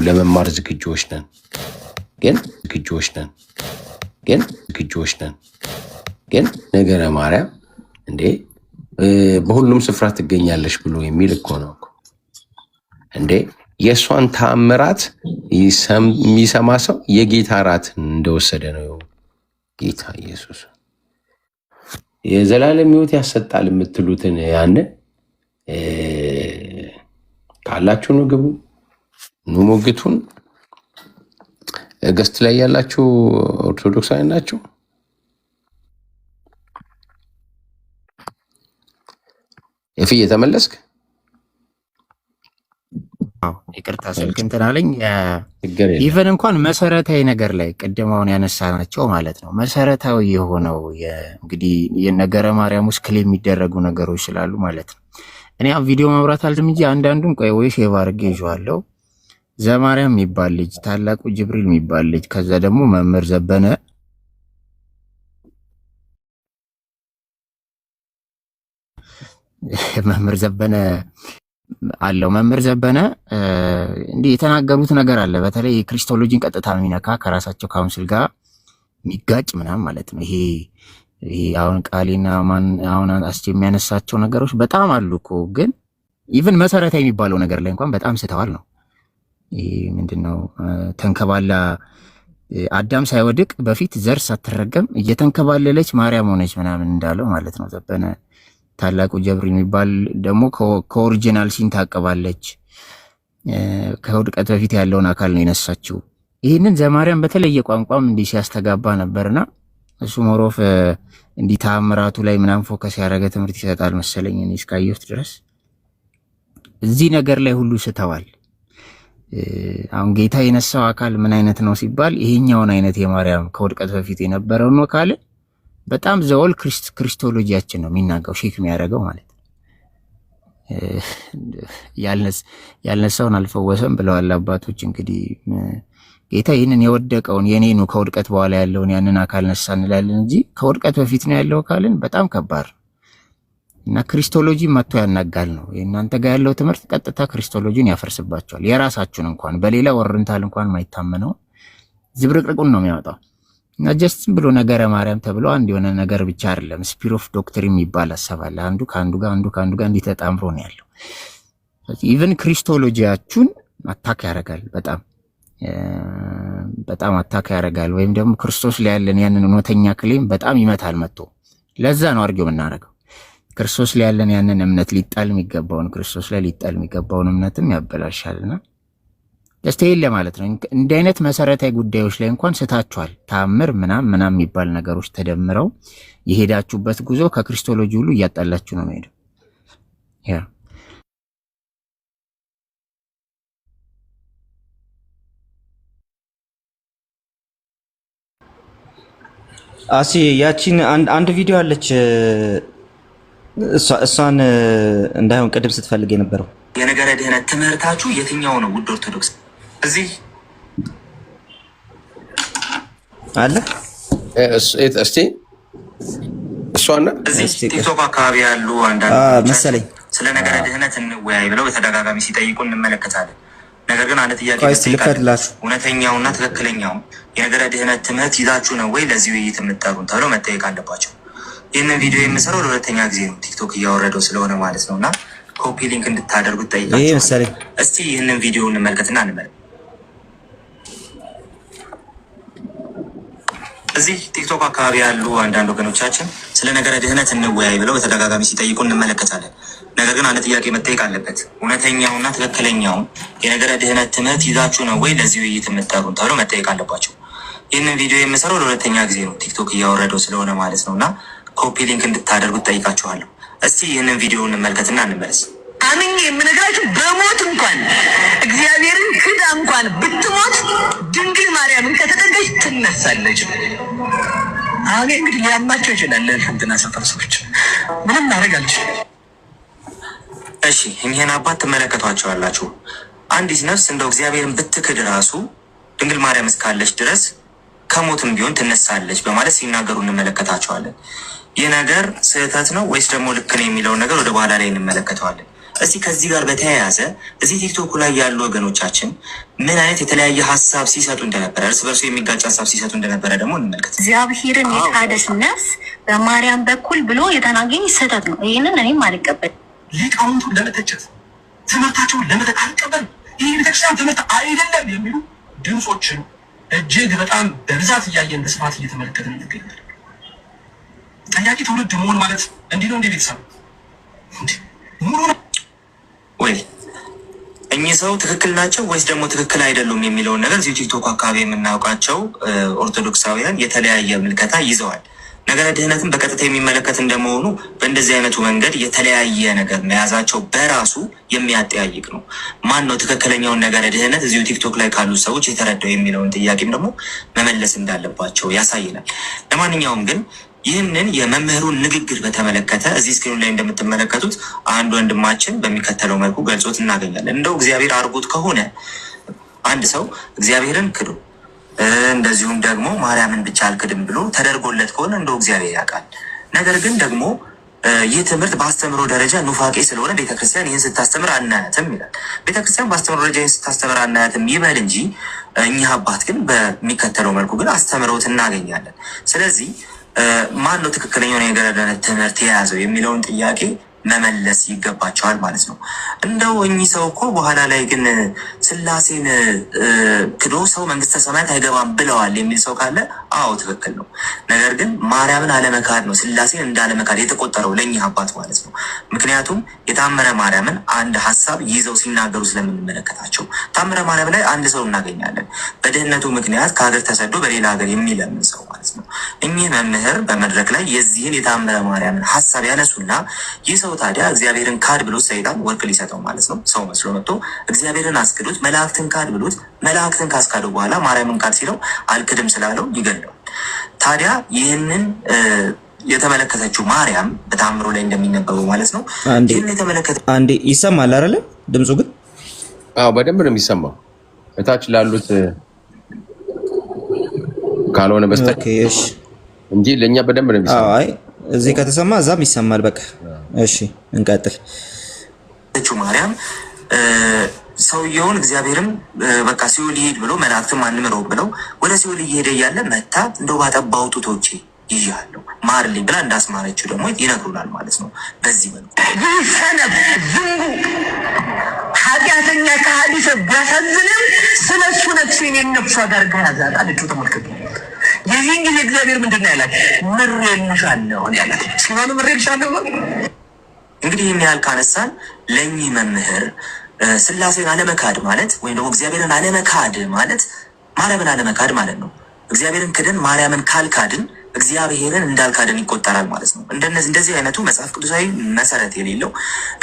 ለመማር ዝግጆች ነን፣ ግን ነገረ ማርያም እንዴ በሁሉም ስፍራ ትገኛለሽ ብሎ የሚል እኮ ነው እንዴ። የእሷን ተአምራት የሚሰማ ሰው የጌታ ራት እንደወሰደ ነው። ጌታ ኢየሱስ የዘላለም ሕይወት ያሰጣል የምትሉትን ያንን ካላችሁ ነው ግቡ፣ ኑ ሞግቱን። ገስት ላይ ያላችሁ ኦርቶዶክሳዊ ናችሁ። የፍዬ ተመለስክ? ይቅርታ ስልክ እንትን አለኝ። ኢቨን እንኳን መሰረታዊ ነገር ላይ ቅድም አሁን ያነሳናቸው ማለት ነው መሰረታዊ የሆነው እንግዲህ የነገረ ማርያም ውስጥ ክሌም የሚደረጉ ነገሮች ስላሉ ማለት ነው። እኔ ቪዲዮ መብራት አልድም እንጂ አንዳንዱን ቆይ ወይ ሼቭ አድርጌ ይዤዋለሁ። ዘማርያም የሚባል ልጅ፣ ታላቁ ጅብሪል የሚባል ልጅ፣ ከዛ ደግሞ መምህር ዘበነ አለው። መምህር ዘበነ እንዲህ የተናገሩት ነገር አለ። በተለይ የክሪስቶሎጂን ቀጥታ የሚነካ ከራሳቸው ካውንስል ጋር የሚጋጭ ምናምን ማለት ነው። ይሄ አሁን ቃሌና አሁን አስቼ የሚያነሳቸው ነገሮች በጣም አሉ እኮ፣ ግን ኢቭን መሰረታዊ የሚባለው ነገር ላይ እንኳን በጣም ስተዋል ነው። ይሄ ምንድነው ተንከባላ አዳም ሳይወድቅ በፊት ዘር ሳትረገም እየተንከባለለች ማርያም ሆነች ምናምን እንዳለው ማለት ነው ዘበነ። ታላቁ ጀብሪ የሚባል ደግሞ ከኦሪጂናል ሲን ታቀባለች፣ ከውድቀት በፊት ያለውን አካል ነው የነሳችው። ይህንን ዘማርያም በተለየ ቋንቋም እንዲህ ሲያስተጋባ ነበርና እሱ ሞሮፍ እንዲህ ተአምራቱ ላይ ምናምን ፎከስ ያደረገ ትምህርት ይሰጣል መሰለኝ እኔ እስካየሁት ድረስ። እዚህ ነገር ላይ ሁሉ ስተዋል። አሁን ጌታ የነሳው አካል ምን አይነት ነው ሲባል ይሄኛውን አይነት የማርያም ከውድቀት በፊት የነበረው ነው ካለ በጣም ዘወል ክሪስቶሎጂያችን ነው የሚናገው ሼክ የሚያደርገው ማለት ነው። ያልነሳውን አልፈወሰም ብለዋል አባቶች። እንግዲህ ጌታ ይህንን የወደቀውን የኔኑ ከውድቀት በኋላ ያለውን ያንን አካል ነሳ እንላለን እንጂ ከውድቀት በፊት ነው ያለው አካልን በጣም ከባድ እና ክሪስቶሎጂ መጥቶ ያናጋል ነው። እናንተ ጋር ያለው ትምህርት ቀጥታ ክሪስቶሎጂን ያፈርስባቸዋል። የራሳችሁን እንኳን በሌላ ወርንታል እንኳን ማይታመነው ዝብርቅርቁን ነው የሚያወጣው። እና ጀስት ብሎ ነገረ ማርያም ተብሎ አንድ የሆነ ነገር ብቻ አይደለም። ስፒር ኦፍ ዶክትሪን የሚባል አሰባለ አንዱ ከአንዱ ጋር እንዲህ ተጣምሮ ነው ያለው። ኢቭን ክሪስቶሎጂያችሁን አታክ ያደርጋል። በጣም አታክ ያደርጋል። ወይም ደግሞ ክርስቶስ ላይ ያለን ያንን እውነተኛ ክሌም በጣም ይመታል መጥቶ። ለዛ ነው አርጊው የምናደርገው። ክርስቶስ ላይ ያለን ያንን እምነት ሊጣል የሚገባውን ክርስቶስ ላይ ሊጣል የሚገባውን እምነትም ያበላሻልና ጀስት ይሄን ለማለት ነው። እንዲህ አይነት መሰረታዊ ጉዳዮች ላይ እንኳን ስታችኋል። ተአምር ምናምን የሚባል ነገሮች ተደምረው የሄዳችሁበት ጉዞ ከክሪስቶሎጂ ሁሉ እያጣላችሁ ነው የሚሄደው። ያ አሲ ያቺን አንድ ቪዲዮ አለች እሷን እንዳይሆን ቅድም ስትፈልግ የነበረው የነገረ ድህነት ትምህርታችሁ የትኛው ነው? ውድ ኦርቶዶክስ እዚህ አለ እስቲ እሷና እዚህ ቲክቶክ አካባቢ ያሉ አንዳንድ መሰለኝ ስለ ነገረ ድህነት እንወያይ ብለው በተደጋጋሚ ሲጠይቁ እንመለከታለን። ነገር ግን አንድ ጥያቄ እውነተኛውና ትክክለኛው የነገረ ድህነት ትምህርት ይዛችሁ ነው ወይ ለዚህ ውይይት የምትጠሩን ተብለው መጠየቅ አለባቸው። ይህንን ቪዲዮ የምሰራው ለሁለተኛ ጊዜ ነው፣ ቲክቶክ እያወረደው ስለሆነ ማለት ነው። እና ኮፒ ሊንክ እንድታደርጉት ጠይቃችኋል። እስቲ ይህንን ቪዲዮ እንመልከትና እንመለከት። እዚህ ቲክቶክ አካባቢ ያሉ አንዳንድ ወገኖቻችን ስለ ነገረ ድህነት እንወያይ ብለው በተደጋጋሚ ሲጠይቁ እንመለከታለን። ነገር ግን አንድ ጥያቄ መጠየቅ አለበት። እውነተኛውና ትክክለኛውን የነገረ ድህነት ትምህርት ይዛችሁ ነው ወይ ለዚህ ውይይት የምትጠሩን ተብለው መጠየቅ አለባቸው። ይህንን ቪዲዮ የምሰራው ለሁለተኛ ጊዜ ነው፣ ቲክቶክ እያወረደው ስለሆነ ማለት ነው። እና ኮፒ ሊንክ እንድታደርጉት ጠይቃችኋለሁ። እስቲ ይህንን ቪዲዮ እንመልከትና እንመለስ። አምኜ የምነግራችሁ በሞት እንኳን እግዚአብሔርን ክዳ እንኳን ብትሞት ድንግል ማርያምን ከተጠጋች ትነሳለች። አሁን እንግዲህ ሊያማቸው ይችላል። እንትና ሰፈር ሰዎች ምንም ማድረግ አልችልም። እሺ እኚህን አባት ትመለከቷቸዋላችሁ። አንዲት ነፍስ እንደው እግዚአብሔርን ብትክድ ራሱ ድንግል ማርያም እስካለች ድረስ ከሞትም ቢሆን ትነሳለች በማለት ሲናገሩ እንመለከታቸዋለን። ይህ ነገር ስህተት ነው ወይስ ደግሞ ልክ ነው የሚለውን ነገር ወደ በኋላ ላይ እንመለከተዋለን። እስቲ ከዚህ ጋር በተያያዘ እዚህ ቲክቶክ ላይ ያሉ ወገኖቻችን ምን አይነት የተለያየ ሀሳብ ሲሰጡ እንደነበረ፣ እርስ በርሱ የሚጋጭ ሀሳብ ሲሰጡ እንደነበረ ደግሞ እንመልከት። እግዚአብሔርን የካደች ነፍስ በማርያም በኩል ብሎ የተናገኝ ስህተት ነው። ይህንን እኔም አልቀበል። ሊቃውንቱን ለመተቸት ትምህርታቸውን ለመተቸት አልቀበልም። ይህ ቤተክርስቲያን ትምህርት አይደለም የሚሉ ድምፆችን እጅግ በጣም በብዛት እያየን በስፋት እየተመለከትን እንገኛለን። ጠያቂ ትውልድ መሆን ማለት እንዲህ ነው። እንደ ቤተሰብ ሙሉ ነው ወይ? እኚህ ሰው ትክክል ናቸው ወይስ ደግሞ ትክክል አይደሉም የሚለውን ነገር እዚሁ ቲክቶክ አካባቢ የምናውቃቸው ኦርቶዶክሳውያን የተለያየ ምልከታ ይዘዋል። ነገረ ድህነትን በቀጥታ የሚመለከት እንደመሆኑ በእንደዚህ አይነቱ መንገድ የተለያየ ነገር መያዛቸው በራሱ የሚያጠያይቅ ነው። ማን ነው ትክክለኛውን ነገረ ድህነት እዚሁ ቲክቶክ ላይ ካሉ ሰዎች የተረዳው የሚለውን ጥያቄም ደግሞ መመለስ እንዳለባቸው ያሳየናል። ለማንኛውም ግን ይህንን የመምህሩን ንግግር በተመለከተ እዚህ ስክሪኑ ላይ እንደምትመለከቱት አንድ ወንድማችን በሚከተለው መልኩ ገልጾት እናገኛለን። እንደው እግዚአብሔር አድርጎት ከሆነ አንድ ሰው እግዚአብሔርን ክዶ እንደዚሁም ደግሞ ማርያምን ብቻ አልክድም ብሎ ተደርጎለት ከሆነ እንደው እግዚአብሔር ያውቃል። ነገር ግን ደግሞ ይህ ትምህርት በአስተምሮ ደረጃ ኑፋቄ ስለሆነ ቤተክርስቲያን ይህን ስታስተምር አናያትም ይላል። ቤተክርስቲያን በአስተምሮ ደረጃ ይህን ስታስተምር አናያትም ይበል እንጂ እኚህ አባት ግን በሚከተለው መልኩ ግን አስተምረውት እናገኛለን። ስለዚህ ማን ነው ትክክለኛውን የነገረ ድህነት ትምህርት የያዘው የሚለውን ጥያቄ መመለስ ይገባቸዋል ማለት ነው። እንደው እኚህ ሰው እኮ በኋላ ላይ ግን ስላሴን ክዶ ሰው መንግስተ ሰማያት አይገባም ብለዋል የሚል ሰው ካለ አዎ ትክክል ነው። ነገር ግን ማርያምን አለመካድ ነው ስላሴን እንዳለመካድ የተቆጠረው ለእኚህ አባት ማለት ነው። ምክንያቱም የታምረ ማርያምን አንድ ሀሳብ ይዘው ሲናገሩ ስለምንመለከታቸው ታምረ ማርያም ላይ አንድ ሰው እናገኛለን በድህነቱ ምክንያት ከሀገር ተሰዶ በሌላ ሀገር የሚለምን ሰው ማለት ነው። እኚህ መምህር በመድረክ ላይ የዚህን የታምረ ማርያምን ሀሳብ ያነሱና ይህ ሰው ታዲያ እግዚአብሔርን ካድ ብሎት ሰይጣን ወርቅ ሊሰጠው ማለት ነው ሰው መስሎ መጥቶ እግዚአብሔርን አስክዶት መላእክትን ካድ ብሎት መላእክትን ካስካደው በኋላ ማርያምን ካድ ሲለው አልክድም ስላለው ይገድለዋል። ታዲያ ይህንን የተመለከተችው ማርያም በተአምሩ ላይ እንደሚነበበው ማለት ነው። ይህን የተመለከተ አንዴ ይሰማል አይደለ? ድምፁ ግን በደንብ ነው የሚሰማው እታች ላሉት ካልሆነ በስተቀር እንጂ ለኛ በደንብ ነው የሚሰማው። አይ እዚህ ከተሰማ እዛም ይሰማል። በቃ እሺ እንቀጥል። ማርያም ሰውየውን እግዚአብሔርም በቃ ሲኦል ይሄድ ብሎ መላእክትም አንምረው ብለው ወደ ሲኦል እየሄደ እያለ መታ እንደው ባጠባው ጡቶቼ ይያለው ማርልኝ ብላ እንዳስማረችው ደግሞ ይነግሩናል ማለት ነው። በዚህ መልኩ ሰነፍ ዝንጉ ኃጢአተኛ ከሃዲስ ቢያሳዝንም ስለሱ ነፍሴን የነፍሷ ጋር ያዛት አለችው። ተመልከቱ። የዚህን ጊዜ እግዚአብሔር ምንድን ነው ያላት? ምሬልሻለሁ ያላት ሲሆን ምሬልሻለሁ። እንግዲህ ይህን ያህል ካነሳን ለእኚህ መምህር ስላሴን አለመካድ ማለት ወይም ደግሞ እግዚአብሔርን አለመካድ ማለት ማርያምን አለመካድ ማለት ነው። እግዚአብሔርን ክደን ማርያምን ካልካድን እግዚአብሔርን እንዳልካድን ይቆጠራል ማለት ነው። እንደዚህ አይነቱ መጽሐፍ ቅዱሳዊ መሰረት የሌለው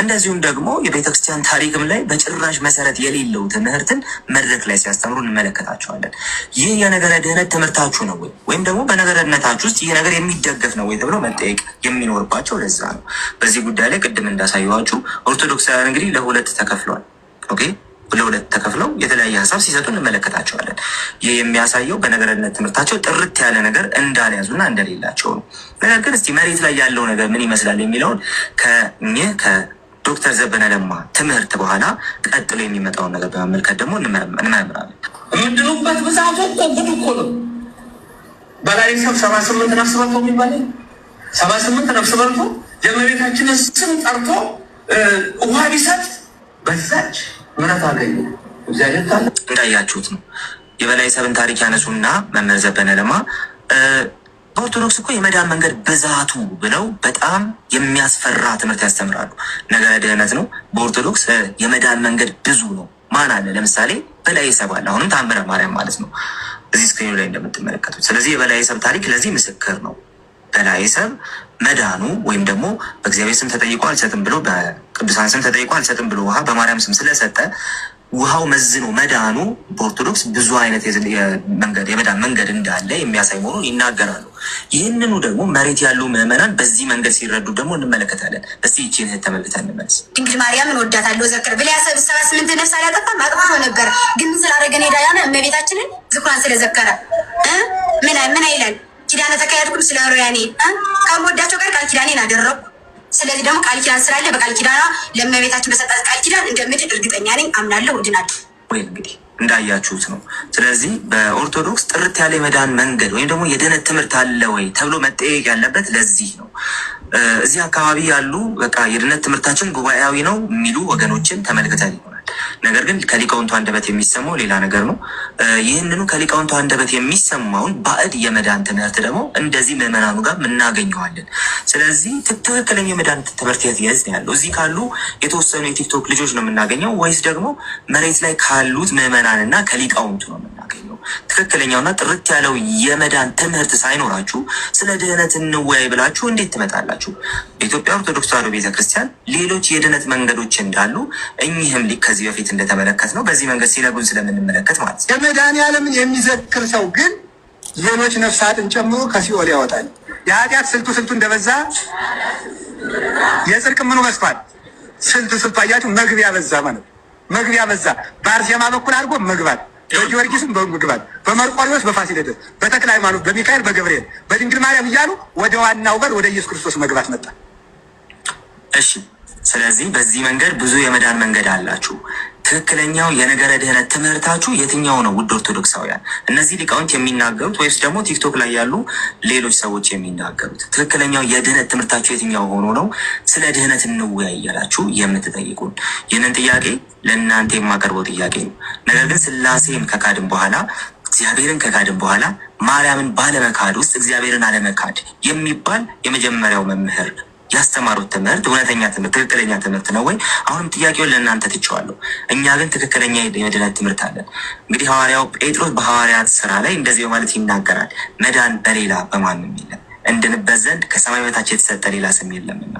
እንደዚሁም ደግሞ የቤተክርስቲያን ታሪክም ላይ በጭራሽ መሰረት የሌለው ትምህርትን መድረክ ላይ ሲያስተምሩ እንመለከታቸዋለን። ይህ የነገረ ድህነት ትምህርታችሁ ነው ወይ ወይም ደግሞ በነገረ ድህነታችሁ ውስጥ ይህ ነገር የሚደገፍ ነው ወይ ተብሎ መጠየቅ የሚኖርባቸው ለዛ ነው። በዚህ ጉዳይ ላይ ቅድም እንዳሳየኋችሁ ኦርቶዶክሳውያን እንግዲህ ለሁለት ተከፍሏል። ኦኬ ለሁለት ተከፍለው የተለያየ ሀሳብ ሲሰጡ እንመለከታቸዋለን። ይህ የሚያሳየው በነገረ ድህነት ትምህርታቸው ጥርት ያለ ነገር እንዳልያዙና እንደሌላቸው ነው። ነገር ግን እስቲ መሬት ላይ ያለው ነገር ምን ይመስላል የሚለውን ከዶክተር ዘበነ ለማ ትምህርት በኋላ ቀጥሎ የሚመጣውን ነገር በመመልከት ደግሞ እንመረምራለን። የምንድኑበት ብዛቱ እኮ ጉድ እኮ ነው። በላይ ሰብ 78 ነፍስ በልቶ የሚባል 78 ነፍስ በልቶ የእመቤታችንን ስም ጠርቶ ውሃ ቢሰጥ በዛች ምረት አገኘ። እግዚአብሔር ካለ እንዳያችሁት ነው። የበላይ ሰብን ታሪክ ያነሱና መምህር ዘበነ ለማ በኦርቶዶክስ እኮ የመዳን መንገድ ብዛቱ ብለው በጣም የሚያስፈራ ትምህርት ያስተምራሉ። ነገረ ድህነት ነው። በኦርቶዶክስ የመዳን መንገድ ብዙ ነው። ማን አለ? ለምሳሌ በላይ ሰብ አለ። አሁንም ታምረ ማርያም ማለት ነው እዚህ ስክሪኑ ላይ እንደምትመለከቱት። ስለዚህ የበላይ ሰብ ታሪክ ለዚህ ምስክር ነው። በላይ ሰብ መዳኑ ወይም ደግሞ በእግዚአብሔር ስም ተጠይቆ አልሰጥም ብሎ በቅዱሳን ስም ተጠይቆ አልሰጥም ብሎ ውሃ በማርያም ስም ስለሰጠ ውሃው መዝኖ መዳኑ በኦርቶዶክስ ብዙ አይነት የመዳን መንገድ እንዳለ የሚያሳይ መሆኑን ይናገራሉ። ይህንኑ ደግሞ መሬት ያሉ ምዕመናን በዚህ መንገድ ሲረዱ ደግሞ እንመለከታለን። እስቲ ይህችን እህት ተመልክተን እንመለስ። ድንግል ማርያምን ወዳታለሁ ዘክር ብላ ያሰብ 78 ነፍስ አላጠፋም አጥፍቶ ነበር። ግን ምን ስላደረገን ሄዳያነ እመቤታችንን ዝክሯን ስለዘከረ ምን አይላል? ኪዳነ ተካሄድኩም ስለ ሮያኔ ከምወዳቸው ጋር ቃል ኪዳኔን አደረኩ። ስለዚህ ደግሞ ቃል ኪዳን ስላለ በቃል ኪዳኗ ለእመቤታችን በሰጣት ቃል ኪዳን እንደምድን እርግጠኛ ነኝ፣ አምናለሁ፣ እድናለሁ። ወይ እንግዲህ እንዳያችሁት ነው። ስለዚህ በኦርቶዶክስ ጥርት ያለ የመዳን መንገድ ወይም ደግሞ የድህነት ትምህርት አለ ወይ ተብሎ መጠየቅ ያለበት ለዚህ ነው። እዚህ አካባቢ ያሉ በቃ የድህነት ትምህርታችን ጉባኤያዊ ነው የሚሉ ወገኖችን ተመልክተን ይሆናል። ነገር ግን ከሊቃውንቱ አንደበት የሚሰማው ሌላ ነገር ነው። ይህንኑ ከሊቃውንቱ አንደበት የሚሰማውን ባዕድ የመዳን ትምህርት ደግሞ እንደዚህ ምዕመናኑ ጋር እናገኘዋለን። ስለዚህ ትክክለኛ የመዳን ትምህርት የት ነው ያለው? እዚህ ካሉ የተወሰኑ የቲክቶክ ልጆች ነው የምናገኘው ወይስ ደግሞ መሬት ላይ ካሉት ምዕመናንና ከሊቃውንቱ ነው የምናገኘው? ትክክለኛውና ጥርት ያለው የመዳን ትምህርት ሳይኖራችሁ ስለ ድህነት እንወያይ ብላችሁ እንዴት ትመጣላችሁ? በኢትዮጵያ ኦርቶዶክስ ተዋሕዶ ቤተክርስቲያን ሌሎች የድህነት መንገዶች እንዳሉ እኚህም ሊቅ ከዚህ በፊት እንደተመለከት ነው በዚህ መንገድ ሲነጉን ስለምንመለከት ማለት ነው። የመድኃኒዓለምን የሚዘክር ሰው ግን ሌሎች ነፍሳትን ጨምሮ ከሲኦል ያወጣል። የኃጢአት ስልቱ እንደበዛ የጽድቅ ምኑ በዝቷል። ስልቱ አያችሁ፣ መግቢያ በዛ ማለት መግቢያ በዛ። በአርሴማ በኩል አድርጎ መግባት፣ በጊዮርጊስም በመግባት፣ በመርቆሪዎስ በፋሲለደስ፣ በተክለ ሃይማኖት፣ በሚካኤል፣ በገብርኤል፣ በድንግል ማርያም እያሉ ወደ ዋናው በር ወደ ኢየሱስ ክርስቶስ መግባት መጣ። እሺ፣ ስለዚህ በዚህ መንገድ ብዙ የመዳን መንገድ አላችሁ። ትክክለኛው የነገረ ድህነት ትምህርታችሁ የትኛው ነው? ውድ ኦርቶዶክሳውያን፣ እነዚህ ሊቃውንት የሚናገሩት ወይስ ደግሞ ቲክቶክ ላይ ያሉ ሌሎች ሰዎች የሚናገሩት ትክክለኛው የድህነት ትምህርታችሁ የትኛው ሆኖ ነው ስለ ድህነት እንወያይ እያላችሁ የምትጠይቁን? ይህንን ጥያቄ ለእናንተ የማቀርበው ጥያቄ ነው። ነገር ግን ስላሴን ከካድን በኋላ እግዚአብሔርን ከካድን በኋላ ማርያምን ባለመካድ ውስጥ እግዚአብሔርን አለመካድ የሚባል የመጀመሪያው መምህር ያስተማሩት ትምህርት እውነተኛ ትምህርት ትክክለኛ ትምህርት ነው ወይ? አሁንም ጥያቄውን ለእናንተ ትቼዋለሁ። እኛ ግን ትክክለኛ የድህነት ትምህርት አለን። እንግዲህ ሐዋርያው ጴጥሮስ በሐዋርያት ስራ ላይ እንደዚህ በማለት ይናገራል። መዳን በሌላ በማንም የለም፣ እንድንበት ዘንድ ከሰማይ በታች የተሰጠ ሌላ ስም የለምና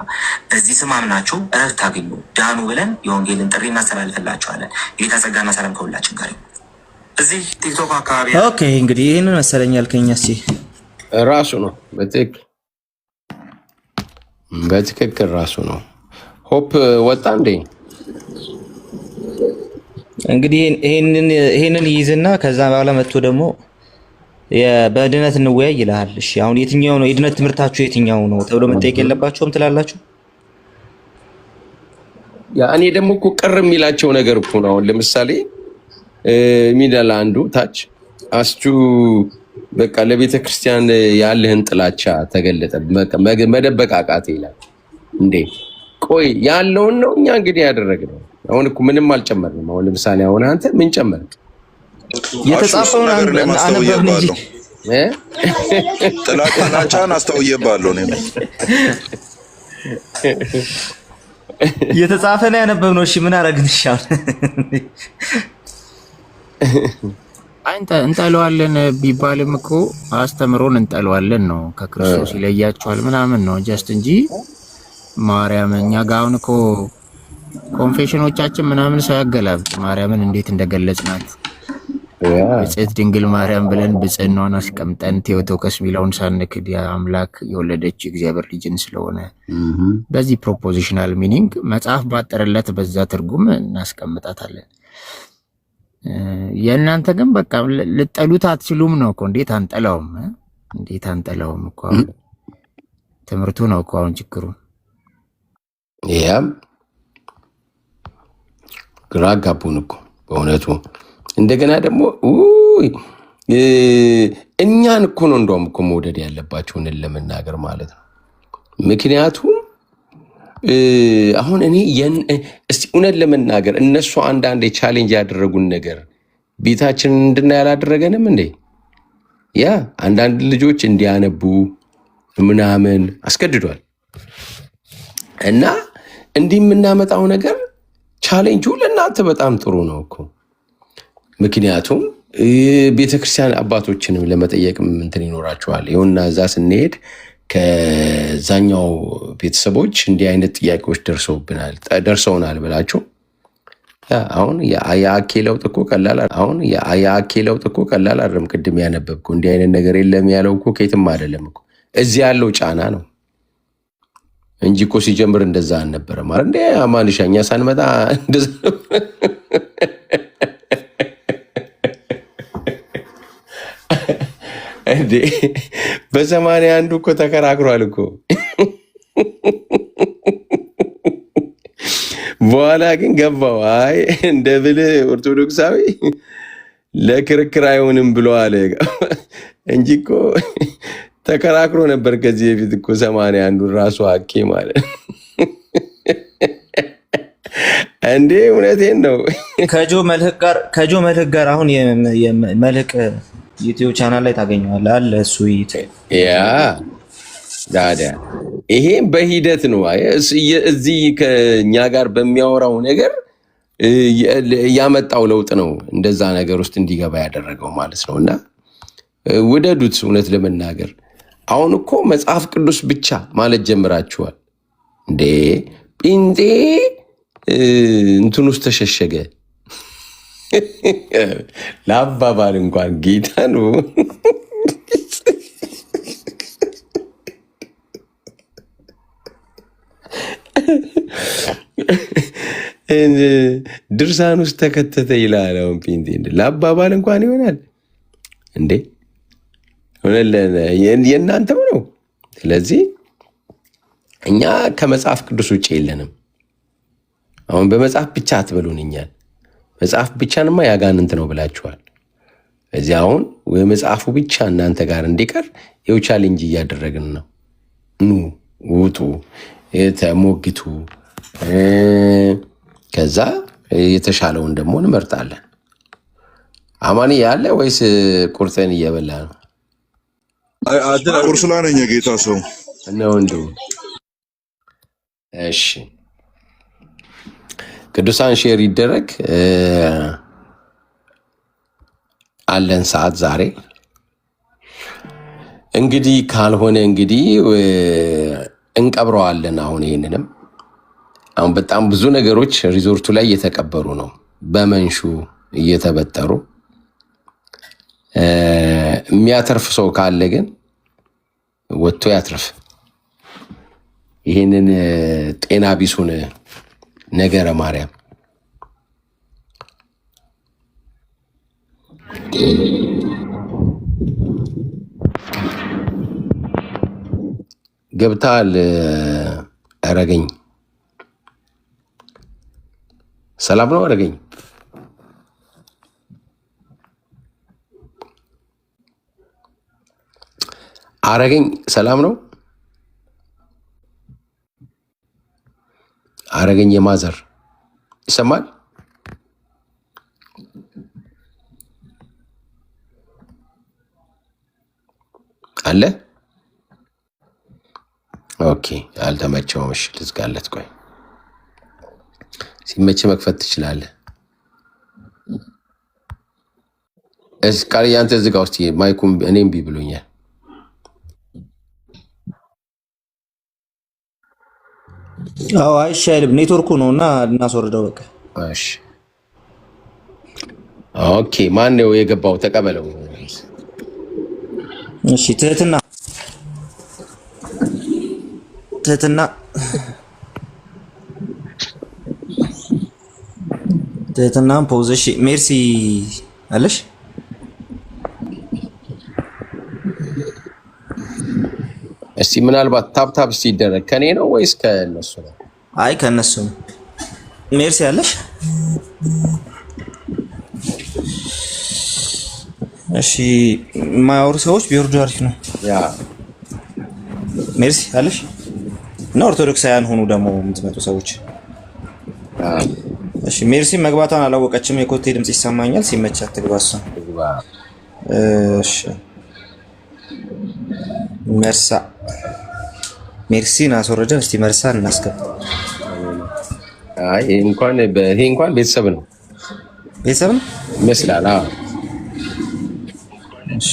በዚህ ስም አምናችሁ እረፍት ታገኙ ዳኑ ብለን የወንጌልን ጥሪ እናስተላልፍላችኋለን። የጌታ ጸጋና ሰላም ከሁላችን ጋር ይሁን። እዚህ ቲክቶክ አካባቢ ኦኬ፣ እንግዲህ ይህንን መሰለኝ ያልከኝ ራሱ ነው በትክክል በትክክል ራሱ ነው። ሆፕ ወጣ እንዴ? እንግዲህ ይሄንን ይይዝና ከዛ በኋላ መጥቶ ደግሞ በድነት እንወያይ ይልሃል። እሺ አሁን የትኛው ነው የድነት ትምህርታችሁ የትኛው ነው ተብሎ መጠየቅ የለባቸውም ትላላችሁ? ያ እኔ ደግሞ እኮ ቅር የሚላቸው ነገር እኮ ነው። አሁን ለምሳሌ ሚዳላ አንዱ ታች አስቹ በቃ ለቤተ ክርስቲያን ያለህን ጥላቻ ተገለጠ፣ በቃ መደበቅ አቃተ ይላል። እንዴ ቆይ ያለውን ነው እኛ እንግዲህ ያደረግነው። አሁን እኮ ምንም አልጨመርንም። አሁን ለምሳሌ አሁን አንተ ምን ጨመርክ? የተጻፈውን አነበብን እንጂ ጥላቻን አስተውዬብሃለሁ። እኔ የተጻፈ ነው ያነበብነው። እሺ ምን አደረግን? ይሻል እንጠለዋለን ቢባልም እኮ አስተምሮን እንጠለዋለን ነው። ከክርስቶስ ይለያቸዋል ምናምን ነው ጀስት እንጂ ማርያም እኛ ጋር አሁን እኮ ኮንፌሽኖቻችን ምናምን ሰው ያገላብጥ ማርያምን እንዴት እንደገለጽናት ብጽዕት ድንግል ማርያም ብለን ብጽዕናዋን አስቀምጠን ቴዎቶከስ ሚለውን ሳንክድ የአምላክ የወለደች እግዚአብሔር ልጅን ስለሆነ በዚህ ፕሮፖዚሽናል ሚኒንግ መጽሐፍ ባጠረለት በዛ ትርጉም እናስቀምጣታለን። የእናንተ ግን በቃ ልጠሉት አትችሉም ነው እኮ። እንዴት አንጠላውም? እንዴት አንጠላውም እኮ ትምህርቱ ነው እኮ አሁን ችግሩ። ያም ግራ ጋቡን እኮ በእውነቱ። እንደገና ደግሞ እኛን እኮ ነው እንደውም እኮ መውደድ ያለባቸውን ለመናገር ማለት ነው። ምክንያቱም አሁን እኔ እስቲ እውነት ለመናገር እነሱ አንዳንድ ቻሌንጅ ያደረጉን ነገር ቤታችንን እንድናይ ያላደረገንም እንዴ? ያ አንዳንድ ልጆች እንዲያነቡ ምናምን አስገድዷል። እና እንዲህ የምናመጣው ነገር ቻሌንጁ ለእናንተ በጣም ጥሩ ነው እኮ። ምክንያቱም ቤተክርስቲያን አባቶችንም ለመጠየቅ እንትን ይኖራቸዋል። ይሁንና እዛ ስንሄድ ከዛኛው ቤተሰቦች እንዲህ አይነት ጥያቄዎች ደርሰውናል ብላቸው አሁን የአኬ ለውጥ እኮ ቀላል አይደለም። ቅድም ያነበብኩ እንዲህ አይነት ነገር የለም ያለው እኮ ከየትም አይደለም እኮ እዚህ ያለው ጫና ነው እንጂ እኮ ሲጀምር እንደዛ አልነበረ ማለት እንደ አማንሻ እኛ ሳንመጣ እንደዛ እንዴ በሰማንያ አንዱ እኮ ተከራክሯል እኮ። በኋላ ግን ገባው። አይ እንደ ብልህ ኦርቶዶክሳዊ ለክርክር አይሆንም ብለዋል እንጂ እኮ ተከራክሮ ነበር ከዚህ በፊት እኮ 81 ራሱ አኬ ማለት እንዴ እውነቴን ነው። ከጆ መልህቅ ጋር አሁን የመልህቅ ዩቲዩብ ቻናል ላይ ታገኘዋለህ አለ እሱ ያ ዳዳ ይሄም በሂደት ነው። እዚህ ከኛ ጋር በሚያወራው ነገር ያመጣው ለውጥ ነው እንደዛ ነገር ውስጥ እንዲገባ ያደረገው ማለት ነው። እና ውደዱት። እውነት ለመናገር አሁን እኮ መጽሐፍ ቅዱስ ብቻ ማለት ጀምራችኋል እንዴ። ጴንጤ እንትን ውስጥ ተሸሸገ ለአባባል እንኳን ጌታ ነው። ድርሳን ውስጥ ተከተተ ይላል። አሁን ጴንጤ ለአባባል እንኳን ይሆናል እንዴ? የእናንተው ነው። ስለዚህ እኛ ከመጽሐፍ ቅዱስ ውጭ የለንም። አሁን በመጽሐፍ ብቻ አትበሉን እኛን። መጽሐፍ ብቻንማ ያጋንንት ነው ብላችኋል። እዚህ አሁን ወይ መጽሐፉ ብቻ እናንተ ጋር እንዲቀር ይኸው ቻሌንጅ እያደረግን ነው። ኑ ውጡ፣ ተሞግቱ፣ ከዛ የተሻለውን ደግሞ እንመርጣለን። አማኒ ያለ ወይስ ቁርጥን እየበላ ነው? ቁርስ ላይ ነኝ ጌታ ሰው ነው እንዱ። እሺ ቅዱሳን ሼር ይደረግ አለን ሰዓት ዛሬ እንግዲህ ካልሆነ እንግዲህ እንቀብረዋለን። አሁን ይሄንንም አሁን በጣም ብዙ ነገሮች ሪዞርቱ ላይ እየተቀበሩ ነው፣ በመንሹ እየተበጠሩ። የሚያተርፍ ሰው ካለ ግን ወጥቶ ያትርፍ። ይህንን ጤና ቢሱን ነገረ ማርያም ገብታል። አረገኝ ሰላም ነው። አረገኝ ሰላም ነው። አረገኝ የማዘር ይሰማል አለ። ኦኬ አልተመቸውም። እሺ ልዝጋለት። ቆይ ሲመች መክፈት ትችላለህ። ቃል ያንተ ዝጋ ውስጥ ማይኩም እኔም ቢ ብሎኛል። አዎ አይሻልም። ኔትወርኩ ነው እና እናስወርደው በቃ። እሺ ኦኬ። ማን ነው የገባው? ተቀበለው። እሺ ትህትና ፖዝ። እሺ ሜርሲ አለሽ? እስቲ ምናልባት ታፕ ሲደረግ ከኔ ነው ወይስ ከነሱ ነው? አይ ከነሱ ነው። ሜርሲ አለሽ? እሺ የማያወሩ ሰዎች ቢወርዱ አሪፍ ነው። ያ ሜርሲ አለሽ? እና ኦርቶዶክሳውያን ሆኑ ደግሞ የምትመጡ ሰዎች። እሺ ሜርሲ መግባቷን አላወቀችም። የኮቴ ድምጽ ይሰማኛል። ሲመቻት ትግባ እሷ። እሺ ሜርሲን አስወረደን። እስቲ መርሳን እናስገባ። አይ ይሄ እንኳን ቤተሰብ ነው ይመስላል። አዎ እሺ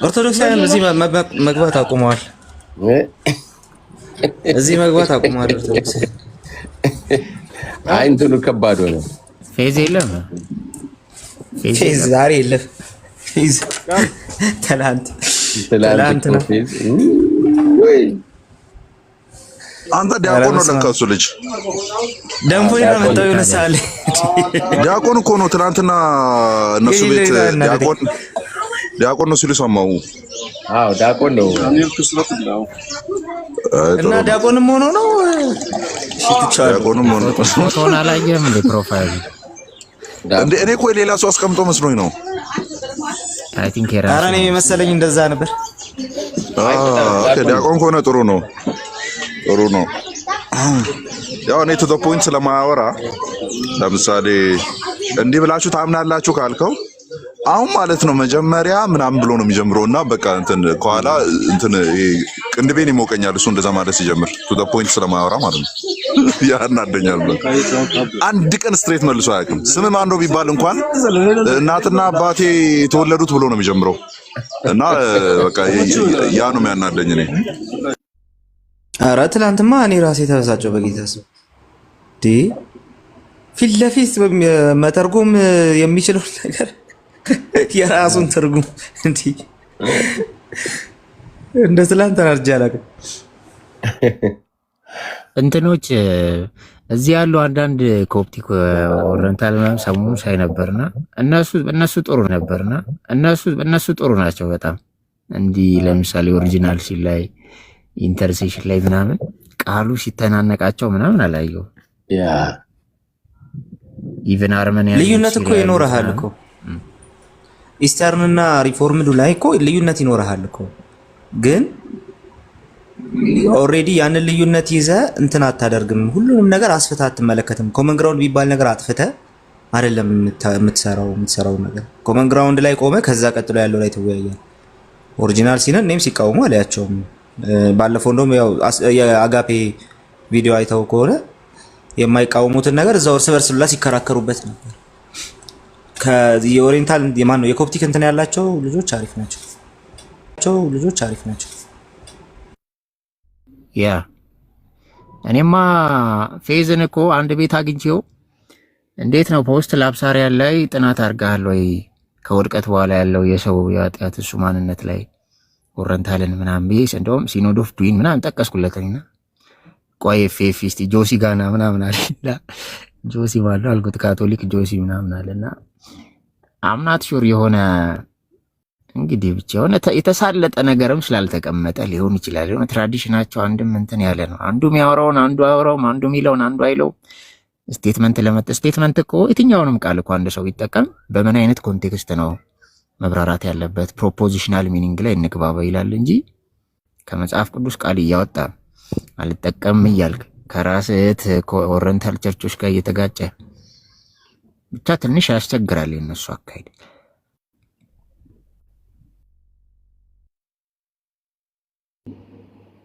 ኦርቶዶክሳውያን እዚህ መግባት አቁመዋል። ኦርቶዶክሳውያን አይ እንትኑ ከባድ ሆነ። ፌዝ የለም። ፌዝ ዛሬ የለም። ፌዝ ትላንት ነው። አንተ ዲያቆን ነው ለካ እሱ ልጅ ደንፎኝ ነው መጣው ይነሳል። ዲያቆን እኮ ነው። ትናንትና እነሱ ቤት ዲያቆን ነው ሲሉ ሰማሁ። አዎ ዲያቆን ነው እና ዲያቆንም ሆኖ ነው። ዲያቆንም ሆኖ ፎቶን አላየህም እንደ ፕሮፋይል እኔ እኮ ሌላ ሰው አስቀምጦ መስሎኝ ነው። አይ ቲንክ ኧረ እኔ መሰለኝ እንደዛ ነበር። ዲያቆን ከሆነ ጥሩ ነው። ያው እኔ ቱ ዘ ፖይንት ስለማያወራ ለምሳሌ እንዲህ ብላችሁ ታምናላችሁ ካልከው አሁን ማለት ነው መጀመሪያ ምናምን ብሎ ነው የሚጀምረውና በቃ እንትን ከኋላ እንትን ቅንድቤን ይሞቀኛል እሱ እንደዛ ማለት ሲጀምር ቱ ዘ ፖይንት ስለማያወራ ማለት ነው። ያናደኛል። አንድ ቀን ስትሬት መልሶ አያውቅም። ስም ማን ነው ቢባል እንኳን እናትና አባቴ የተወለዱት ብሎ ነው የሚጀምረው እና በቃ ያ ነው የሚያናደኝ እኔ። ኧረ ትናንትማ እኔ ራሴ ተበሳጨው በጌታ ስም። ፊት ለፊት መተርጎም የሚችለው ነገር የራሱን ትርጉም እንደ ትላንት ተናርጄ አላውቅም። እንትኖች እዚህ ያሉ አንዳንድ ኮፕቲክ ኦሪየንታል ምናምን ሰሞኑን ሳይ ነበርና እነሱ ጥሩ ናቸው በጣም። እንዲህ ለምሳሌ ኦሪጂናል ሲል ላይ ኢንተርሴሽን ላይ ምናምን ቃሉ ሲተናነቃቸው ምናምን አላየው። ኢቨን አርመኒያ ልዩነት እኮ ይኖርሃል እኮ ኢስተርንና ሪፎርምዱ ላይ እኮ ልዩነት ይኖርሃል እኮ ግን ኦልሬዲ ያንን ልዩነት ይዘ እንትን አታደርግም። ሁሉንም ነገር አስፍታ አትመለከትም። ኮመን ግራውንድ ቢባል ነገር አጥፍተ አይደለም የምትሰራው ነገር። ኮመን ግራውንድ ላይ ቆመ፣ ከዛ ቀጥሎ ያለው ላይ ተወያያል። ኦሪጂናል ሲነን እኔም ሲቃወሙ አላያቸውም። ባለፈው እንደውም ያው የአጋፔ ቪዲዮ አይተው ከሆነ የማይቃወሙትን ነገር እዛው እርስ በርስ ላ ሲከራከሩበት ነበር። የኦሪየንታል የማን ነው የኮፕቲክ እንትን ያላቸው ልጆች አሪፍ ናቸው። ያ እኔማ ፌዝን እኮ አንድ ቤት አግኝቼው እንዴት ነው ፖስት ላብሳሪያን ላይ ጥናት አድርገሃል ወይ ከውድቀት በኋላ ያለው የሰው የኃጢአት እሱ ማንነት ላይ ኦረንታልን ምናምን ብዬ እንደውም ሲኖድ ኦፍ ዱዊን ምናምን ጠቀስኩለትና ቆይ ኤፍ እስቲ ጆሲ ጋና ምናምን አለና ጆሲ ማለት አልኩት ካቶሊክ ጆሲ ምናምን አለና አምናት ሹር የሆነ እንግዲህ ብቻ የሆነ የተሳለጠ ነገርም ስላልተቀመጠ ሊሆን ይችላል። የሆነ ትራዲሽናቸው አንድም እንትን ያለ ነው። አንዱ የሚያወራውን አንዱ አያወራውም፣ አንዱ የሚለውን አንዱ አይለው። ስቴትመንት እኮ የትኛውንም ቃል እኮ አንድ ሰው ቢጠቀም በምን አይነት ኮንቴክስት ነው መብራራት ያለበት? ፕሮፖዚሽናል ሚኒንግ ላይ እንግባባ ይላል እንጂ ከመጽሐፍ ቅዱስ ቃል እያወጣ አልጠቀምም እያልክ ከራስህ ኦሪየንታል ቸርቾች ጋር እየተጋጨ ብቻ ትንሽ ያስቸግራል የነሱ አካሄድ።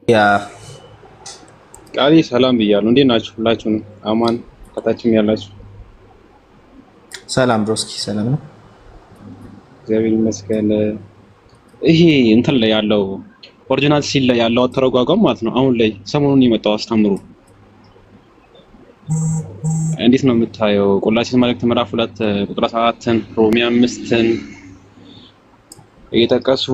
ያ ቃሊ ሰላም ብያለሁ። እንዴት ናችሁ? ሁላችሁንም አማን ከታችም ያላችሁ ሰላም ብሮስኪ፣ ሰላም ነው እግዚአብሔር ይመስገን። ይሄ እንትን ላይ ያለው ኦሪጂናል ሲል ላይ ያለው አተረጓጓም ማለት ነው አሁን ላይ ሰሞኑን የመጣው አስተምሩ እንዴት ነው የምታየው? ቆላስይስ መልእክት ምዕራፍ 2 ቁጥር 7ን ሮሜ 5ን እየጠቀሱ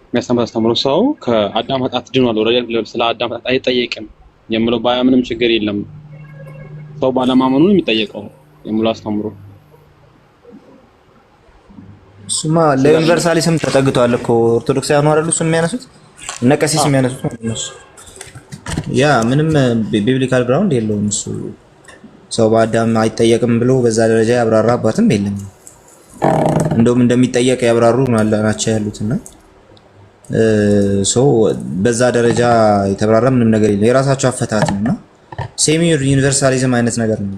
የሚያስተምሩ ሰው ከአዳም ኃጢአት ድኗል ወደ ስለ አዳም ኃጢአት አይጠየቅም የሚለው ባያምንም ችግር የለም ሰው ባለማመኑ የሚጠየቀው የሚለው አስተምሩ እሱማ ለዩኒቨርሳሊዝም ተጠግቷል እኮ ኦርቶዶክሳውያኑ አይደሉ እሱን የሚያነሱት እነ ቀሲስ የሚያነሱት ነው። ያ ምንም ቢብሊካል ግራውንድ የለውም። እሱ ሰው በአዳም አይጠየቅም ብሎ በዛ ደረጃ ያብራራባትም የለም። እንደውም እንደሚጠየቅ ያብራሩ ናቸው ያሉትና ሰው በዛ ደረጃ የተብራራ ምንም ነገር የለም። የራሳቸው አፈታት ነውና ሴሚ ዩኒቨርሳሊዝም አይነት ነገር ነው።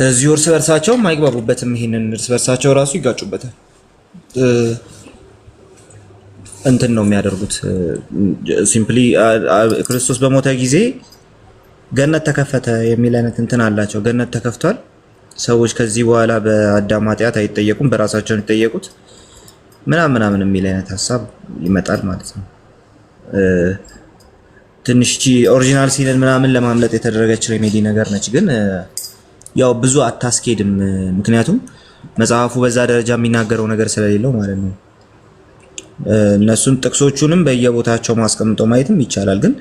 እዚህ እርስ በርሳቸው አይግባቡበትም። ይሄንን እርስ በርሳቸው ራሱ ይጋጩበታል። እንትን ነው የሚያደርጉት። ሲምፕሊ ክርስቶስ በሞተ ጊዜ ገነት ተከፈተ የሚል አይነት እንትን አላቸው። ገነት ተከፍቷል፣ ሰዎች ከዚህ በኋላ በአዳም ኃጢአት አይጠየቁም፣ በራሳቸው ነው የሚጠየቁት ምናምን የሚል አይነት ሀሳብ ይመጣል ማለት ነው። ትንሽ ኦሪጂናል ሲልን ምናምን ለማምለጥ የተደረገች ሬሜዲ ነገር ነች፣ ግን ያው ብዙ አታስኬድም። ምክንያቱም መጽሐፉ በዛ ደረጃ የሚናገረው ነገር ስለሌለው ማለት ነው። እነሱን ጥቅሶቹንም በየቦታቸው ማስቀምጠው ማየትም ይቻላል፣ ግን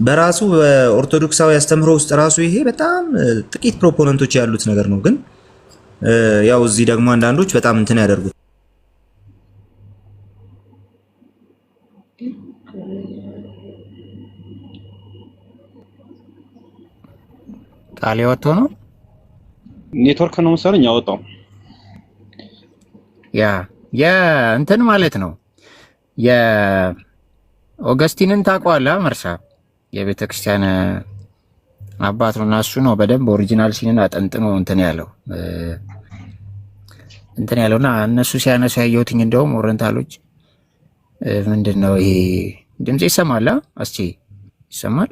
በራሱ በኦርቶዶክሳዊ አስተምህሮ ውስጥ ራሱ ይሄ በጣም ጥቂት ፕሮፖነንቶች ያሉት ነገር ነው። ግን ያው እዚህ ደግሞ አንዳንዶች በጣም እንትን ያደርጉት ቃል ወጥቶ ነው ኔትወርክ ነው መሰለኝ ያወጣው። ያ እንትን ማለት ነው። የኦገስቲንን ታውቀዋለህ? መርሳ የቤተ ክርስቲያን አባት ነው እና እሱ ነው በደንብ ኦሪጂናል ሲንን አጠንጥኖ እንትን ያለውና እነሱ ሲያነሱ ያየሁትኝ እንደውም ኦሪየንታሎች ምንድነው ይሄ ድምጽ ይሰማል? እስኪ ይሰማል?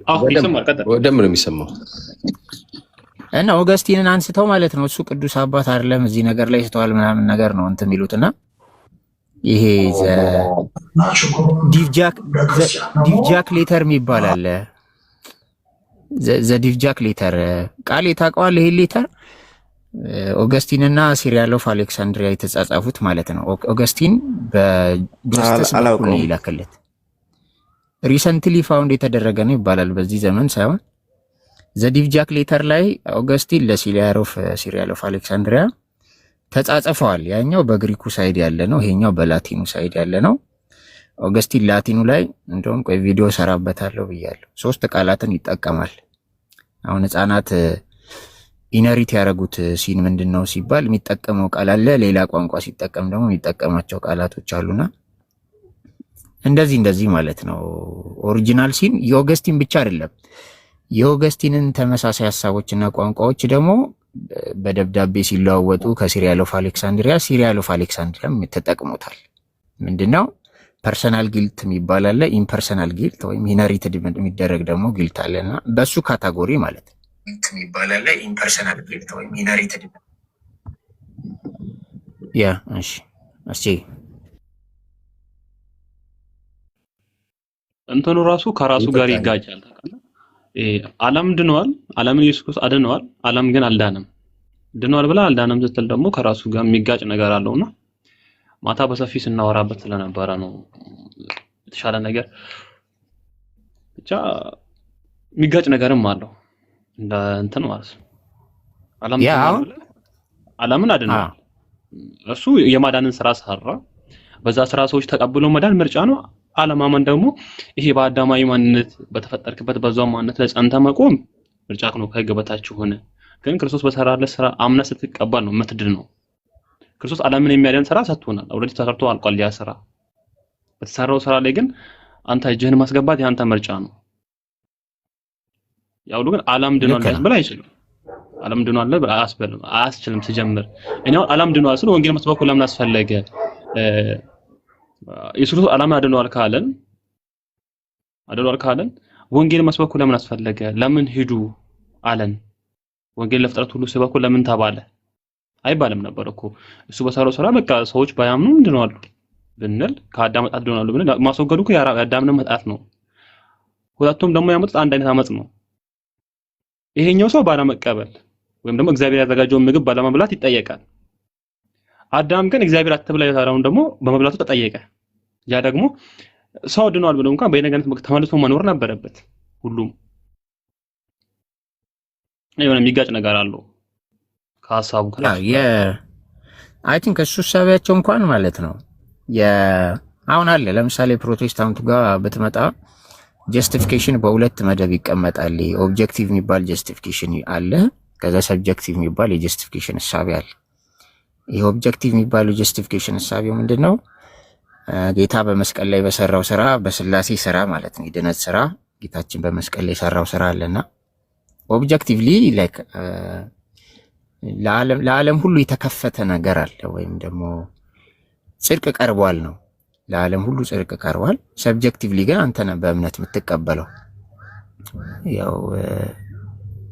በደንብ ነው የሚሰማው። እና ኦገስቲንን አንስተው ማለት ነው እሱ ቅዱስ አባት አይደለም እዚህ ነገር ላይ ስተዋል ምናምን ነገር ነው እንትን የሚሉትና ይሄ ዲቭጃክ ሌተር የሚባል አለ። ዲቭጃክ ሌተር ቃል የታውቀዋለህ? ይሄ ሌተር ኦገስቲንና ሲሪያል ኦፍ አሌክሳንድሪያ የተጻጻፉት ማለት ነው። ኦገስቲን በጁስቲስ በኩል ይላከለት ሪሰንትሊ ፋውንድ የተደረገ ነው ይባላል። በዚህ ዘመን ሳይሆን ዘዲቭጃክ ሌተር ላይ ኦገስቲን ለሲሪያል ኦፍ አሌክሳንድሪያ ተጻጽፈዋል። ያኛው በግሪኩ ሳይድ ያለ ነው፣ ይሄኛው በላቲኑ ሳይድ ያለ ነው። ኦገስቲን ላቲኑ ላይ እንደውም ቆይ ቪዲዮ ሰራበታለሁ ብያለሁ። 3 ቃላትን ይጠቀማል። አሁን ህፃናት ኢነሪት ያደረጉት ሲን ምንድነው ሲባል የሚጠቀመው ቃል አለ። ሌላ ቋንቋ ሲጠቀም ደግሞ የሚጠቀማቸው ቃላቶች አሉና እንደዚህ ማለት ነው። ኦሪጂናል ሲን የኦገስቲን ብቻ አይደለም። የኦገስቲንን ተመሳሳይ ሀሳቦችና ቋንቋዎች ደግሞ በደብዳቤ ሲለዋወጡ ከሲሪያል ኦፍ አሌክሳንድሪያም ተጠቅሞታል። ምንድነው ፐርሰናል ጊልት የሚባል አለ፣ ኢምፐርሰናል ጊልት ወይም ኢነሪትድ የሚደረግ ደግሞ ጊልት አለና በሱ ካታጎሪ ማለት የሚባል አለ፣ ኢምፐርሰናል ጊልት ወይም ኢነሪትድ እሺ እንትኑ ራሱ ከራሱ ጋር ይጋጫል። ዓለም ድነዋል፣ ዓለምን ኢየሱስ ክርስቶስ አድነዋል፣ ዓለም ግን አልዳነም ድኗል ብላ አልዳነም ስትል ደግሞ ከራሱ ጋር የሚጋጭ ነገር አለውና ማታ በሰፊ ስናወራበት ስለነበረ ነው የተሻለ ነገር ብቻ የሚጋጭ ነገርም አለው እንደ እንትን ማለት ነው። ዓለምን አድኗል። እሱ የማዳንን ስራ ሰራ። በዛ ስራ ሰዎች ተቀብለው መዳን ምርጫ ነው። አለማመን ደግሞ ይሄ በአዳማዊ ማንነት በተፈጠርክበት በዛው ማንነት ላይ ጸንተ መቆም ምርጫ ነው። ከህግ በታች ሆነ ግን ክርስቶስ በሰራለት ስራ አምነህ ስትቀበል ነው የምትድን ነው። ክርስቶስ ዓለምን የሚያድን ስራ ሰጥቶናል። ኦልሬዲ ተሰርቶ አልቋል ያ ስራ። በተሰራው ስራ ላይ ግን አንተ እጅህን ማስገባት ያንተ ምርጫ ነው። ያው ግን ዓለም ድኗል ሊያስብል አይችልም። ዓለም ድኗል አያስብልም፣ አያስችልም። ሲጀምር እኛው ዓለም ድኗል ስለ ወንጌል መስበኩ ለምን አስፈለገ? ኢየሱስ ዓለም አድኗል ካለን ወንጌል መስበኩ ለምን አስፈለገ? ለምን ሂዱ አለን? ወንጌል ለፍጥረት ሁሉ ስበኩ ለምን ተባለ? አይባልም ነበር እኮ። እሱ በሰራው ስራ በቃ ሰዎች ባያምኑ ድነዋል ብንል ከአዳም መጣት ድነዋል ብንል ማስወገዱ እኮ የአዳምን መጣት ነው። ሁለቱም ደግሞ ያመጡት አንድ አይነት አመጽ ነው። ይሄኛው ሰው ባለመቀበል ወይም ደግሞ እግዚአብሔር ያዘጋጀውን ምግብ ባለመብላት ይጠየቃል። አዳም ግን እግዚአብሔር አትብላ ያለውን ደግሞ በመብላቱ ተጠየቀ። ያ ደግሞ ሰው ድኗል ብሎ እንኳን በየነገነት ተመልሶ መኖር ነበረበት። ሁሉም የሆነ የሚጋጭ ነገር አለው ከሐሳቡ ጋር አይ ቲንክ እሱ ሳቢያቸው እንኳን ማለት ነው አሁን አለ ለምሳሌ ፕሮቴስታንቱ ጋር በተመጣ ጀስቲፊኬሽን በሁለት መደብ ይቀመጣል። ኦብጀክቲቭ የሚባል ጀስቲፊኬሽን አለ፣ ከዛ ሰብጀክቲቭ የሚባል የጀስቲፊኬሽን እሳቤ አለ። ይሄ ኦብጀክቲቭ የሚባለው ጀስቲፊኬሽን እሳቤው ምንድነው? ጌታ በመስቀል ላይ በሰራው ስራ፣ በስላሴ ስራ ማለት ነው፣ የድነት ስራ ጌታችን በመስቀል ላይ የሰራው ስራ አለና ኦብጀክቲቭሊ ላይክ ለዓለም ሁሉ የተከፈተ ነገር አለ ወይም ደግሞ ጽድቅ ቀርቧል ነው። ለዓለም ሁሉ ጽድቅ ቀርቧል። ሰብጀክቲቭሊ ግን አንተ ነህ በእምነት የምትቀበለው። ያው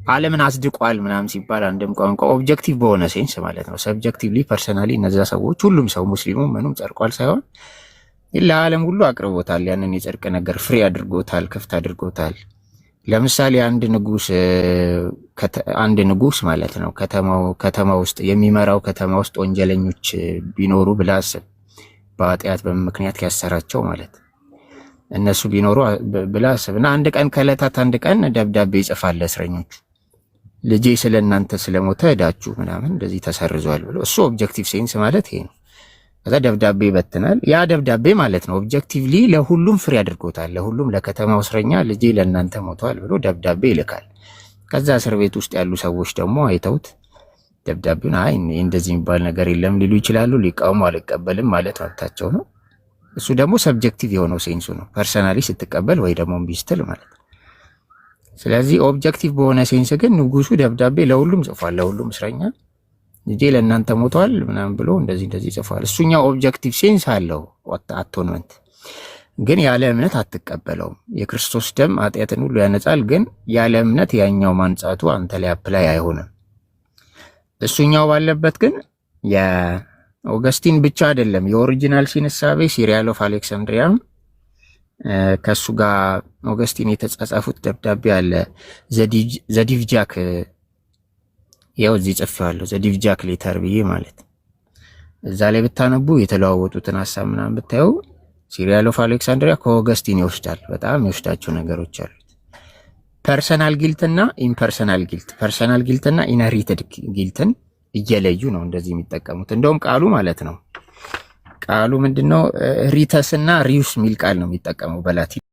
ዓለምን አስድቋል ምናምን ሲባል አንድም ቋንቋ ኦብጀክቲቭ በሆነ ሴንስ ማለት ነው። ሰብጀክቲቭሊ ፐርሰናሊ እነዛ ሰዎች ሁሉም ሰው ሙስሊሙ ምኑም ጸድቋል ሳይሆን ለዓለም ሁሉ አቅርቦታል። ያንን የጽድቅ ነገር ፍሪ አድርጎታል፣ ክፍት አድርጎታል። ለምሳሌ አንድ ንጉስ ማለት ነው ከተማ ውስጥ የሚመራው ከተማ ውስጥ ወንጀለኞች ቢኖሩ ብለህ አስብ። በኃጢአት በምክንያት ያሰራቸው ማለት እነሱ ቢኖሩ ብለህ አስብ እና አንድ ቀን ከዕለታት አንድ ቀን ደብዳቤ ይጽፋል ለእስረኞቹ፣ ልጄ ስለእናንተ ስለሞተ ዕዳችሁ ምናምን እንደዚህ ተሰርዟል ብሎ። እሱ ኦብጀክቲቭ ሴንስ ማለት ይሄ ነው። ከዛ ደብዳቤ ይበትናል። ያ ደብዳቤ ማለት ነው ኦብጀክቲቭሊ ለሁሉም ፍሪ አድርጎታል። ለሁሉም ለከተማው እስረኛ ልጄ ለእናንተ ሞቷል ብሎ ደብዳቤ ይልካል። ከዛ እስር ቤት ውስጥ ያሉ ሰዎች ደግሞ አይተውት ደብዳቤውን አይ እንደዚህ የሚባል ነገር የለም ሊሉ ይችላሉ። ሊቃውሙ አልቀበልም ማለት መብታቸው ነው። እሱ ደግሞ ሰብጀክቲቭ የሆነው ሴንሱ ነው፣ ፐርሰናሊ ስትቀበል ወይ ደግሞ እምቢ ስትል ማለት ነው። ስለዚህ ኦብጀክቲቭ በሆነ ሴንስ ግን ንጉሱ ደብዳቤ ለሁሉም ጽፏል። ለሁሉም እስረኛ ልጄ ለእናንተ ሞቷል ምናምን ብሎ እንደዚህ ጽፏል። እሱኛው ኦብጀክቲቭ ሴንስ አለው አቶንመንት፣ ግን ያለ እምነት አትቀበለውም። የክርስቶስ ደም ኃጢአትን ሁሉ ያነጻል፣ ግን ያለ እምነት ያኛው ማንጻቱ አንተ ላይ አፕላይ አይሆንም። እሱኛው ባለበት ግን የኦገስቲን ብቻ አይደለም የኦሪጂናል ሲን እሳቤ ሲሪያል ኦፍ አሌክሳንድሪያም ከሱ ጋር ኦገስቲን የተጻጻፉት ደብዳቤ አለ። ዘዲቭጃክ ያው እዚህ ጽፌዋለሁ፣ ዘዲቭጃክ ሌተር ብዬ ማለት እዛ ላይ ብታነቡ የተለዋወጡትን ሀሳብ ምናምን ብታዩ ሲሪያል ኦፍ አሌክሳንድሪያ ከኦገስቲን ይወስዳል። በጣም ይወስዳቸው ነገሮች አሉት። ፐርሰናል ጊልትና ኢምፐርሰናል ጊልት፣ ፐርሰናል ጊልትና ኢንሄሪትድ ጊልትን እየለዩ ነው እንደዚህ የሚጠቀሙት። እንደውም ቃሉ ማለት ነው ቃሉ ምንድነው ሪተስ እና ሪዩስ የሚል ቃል ነው የሚጠቀመው በላቲን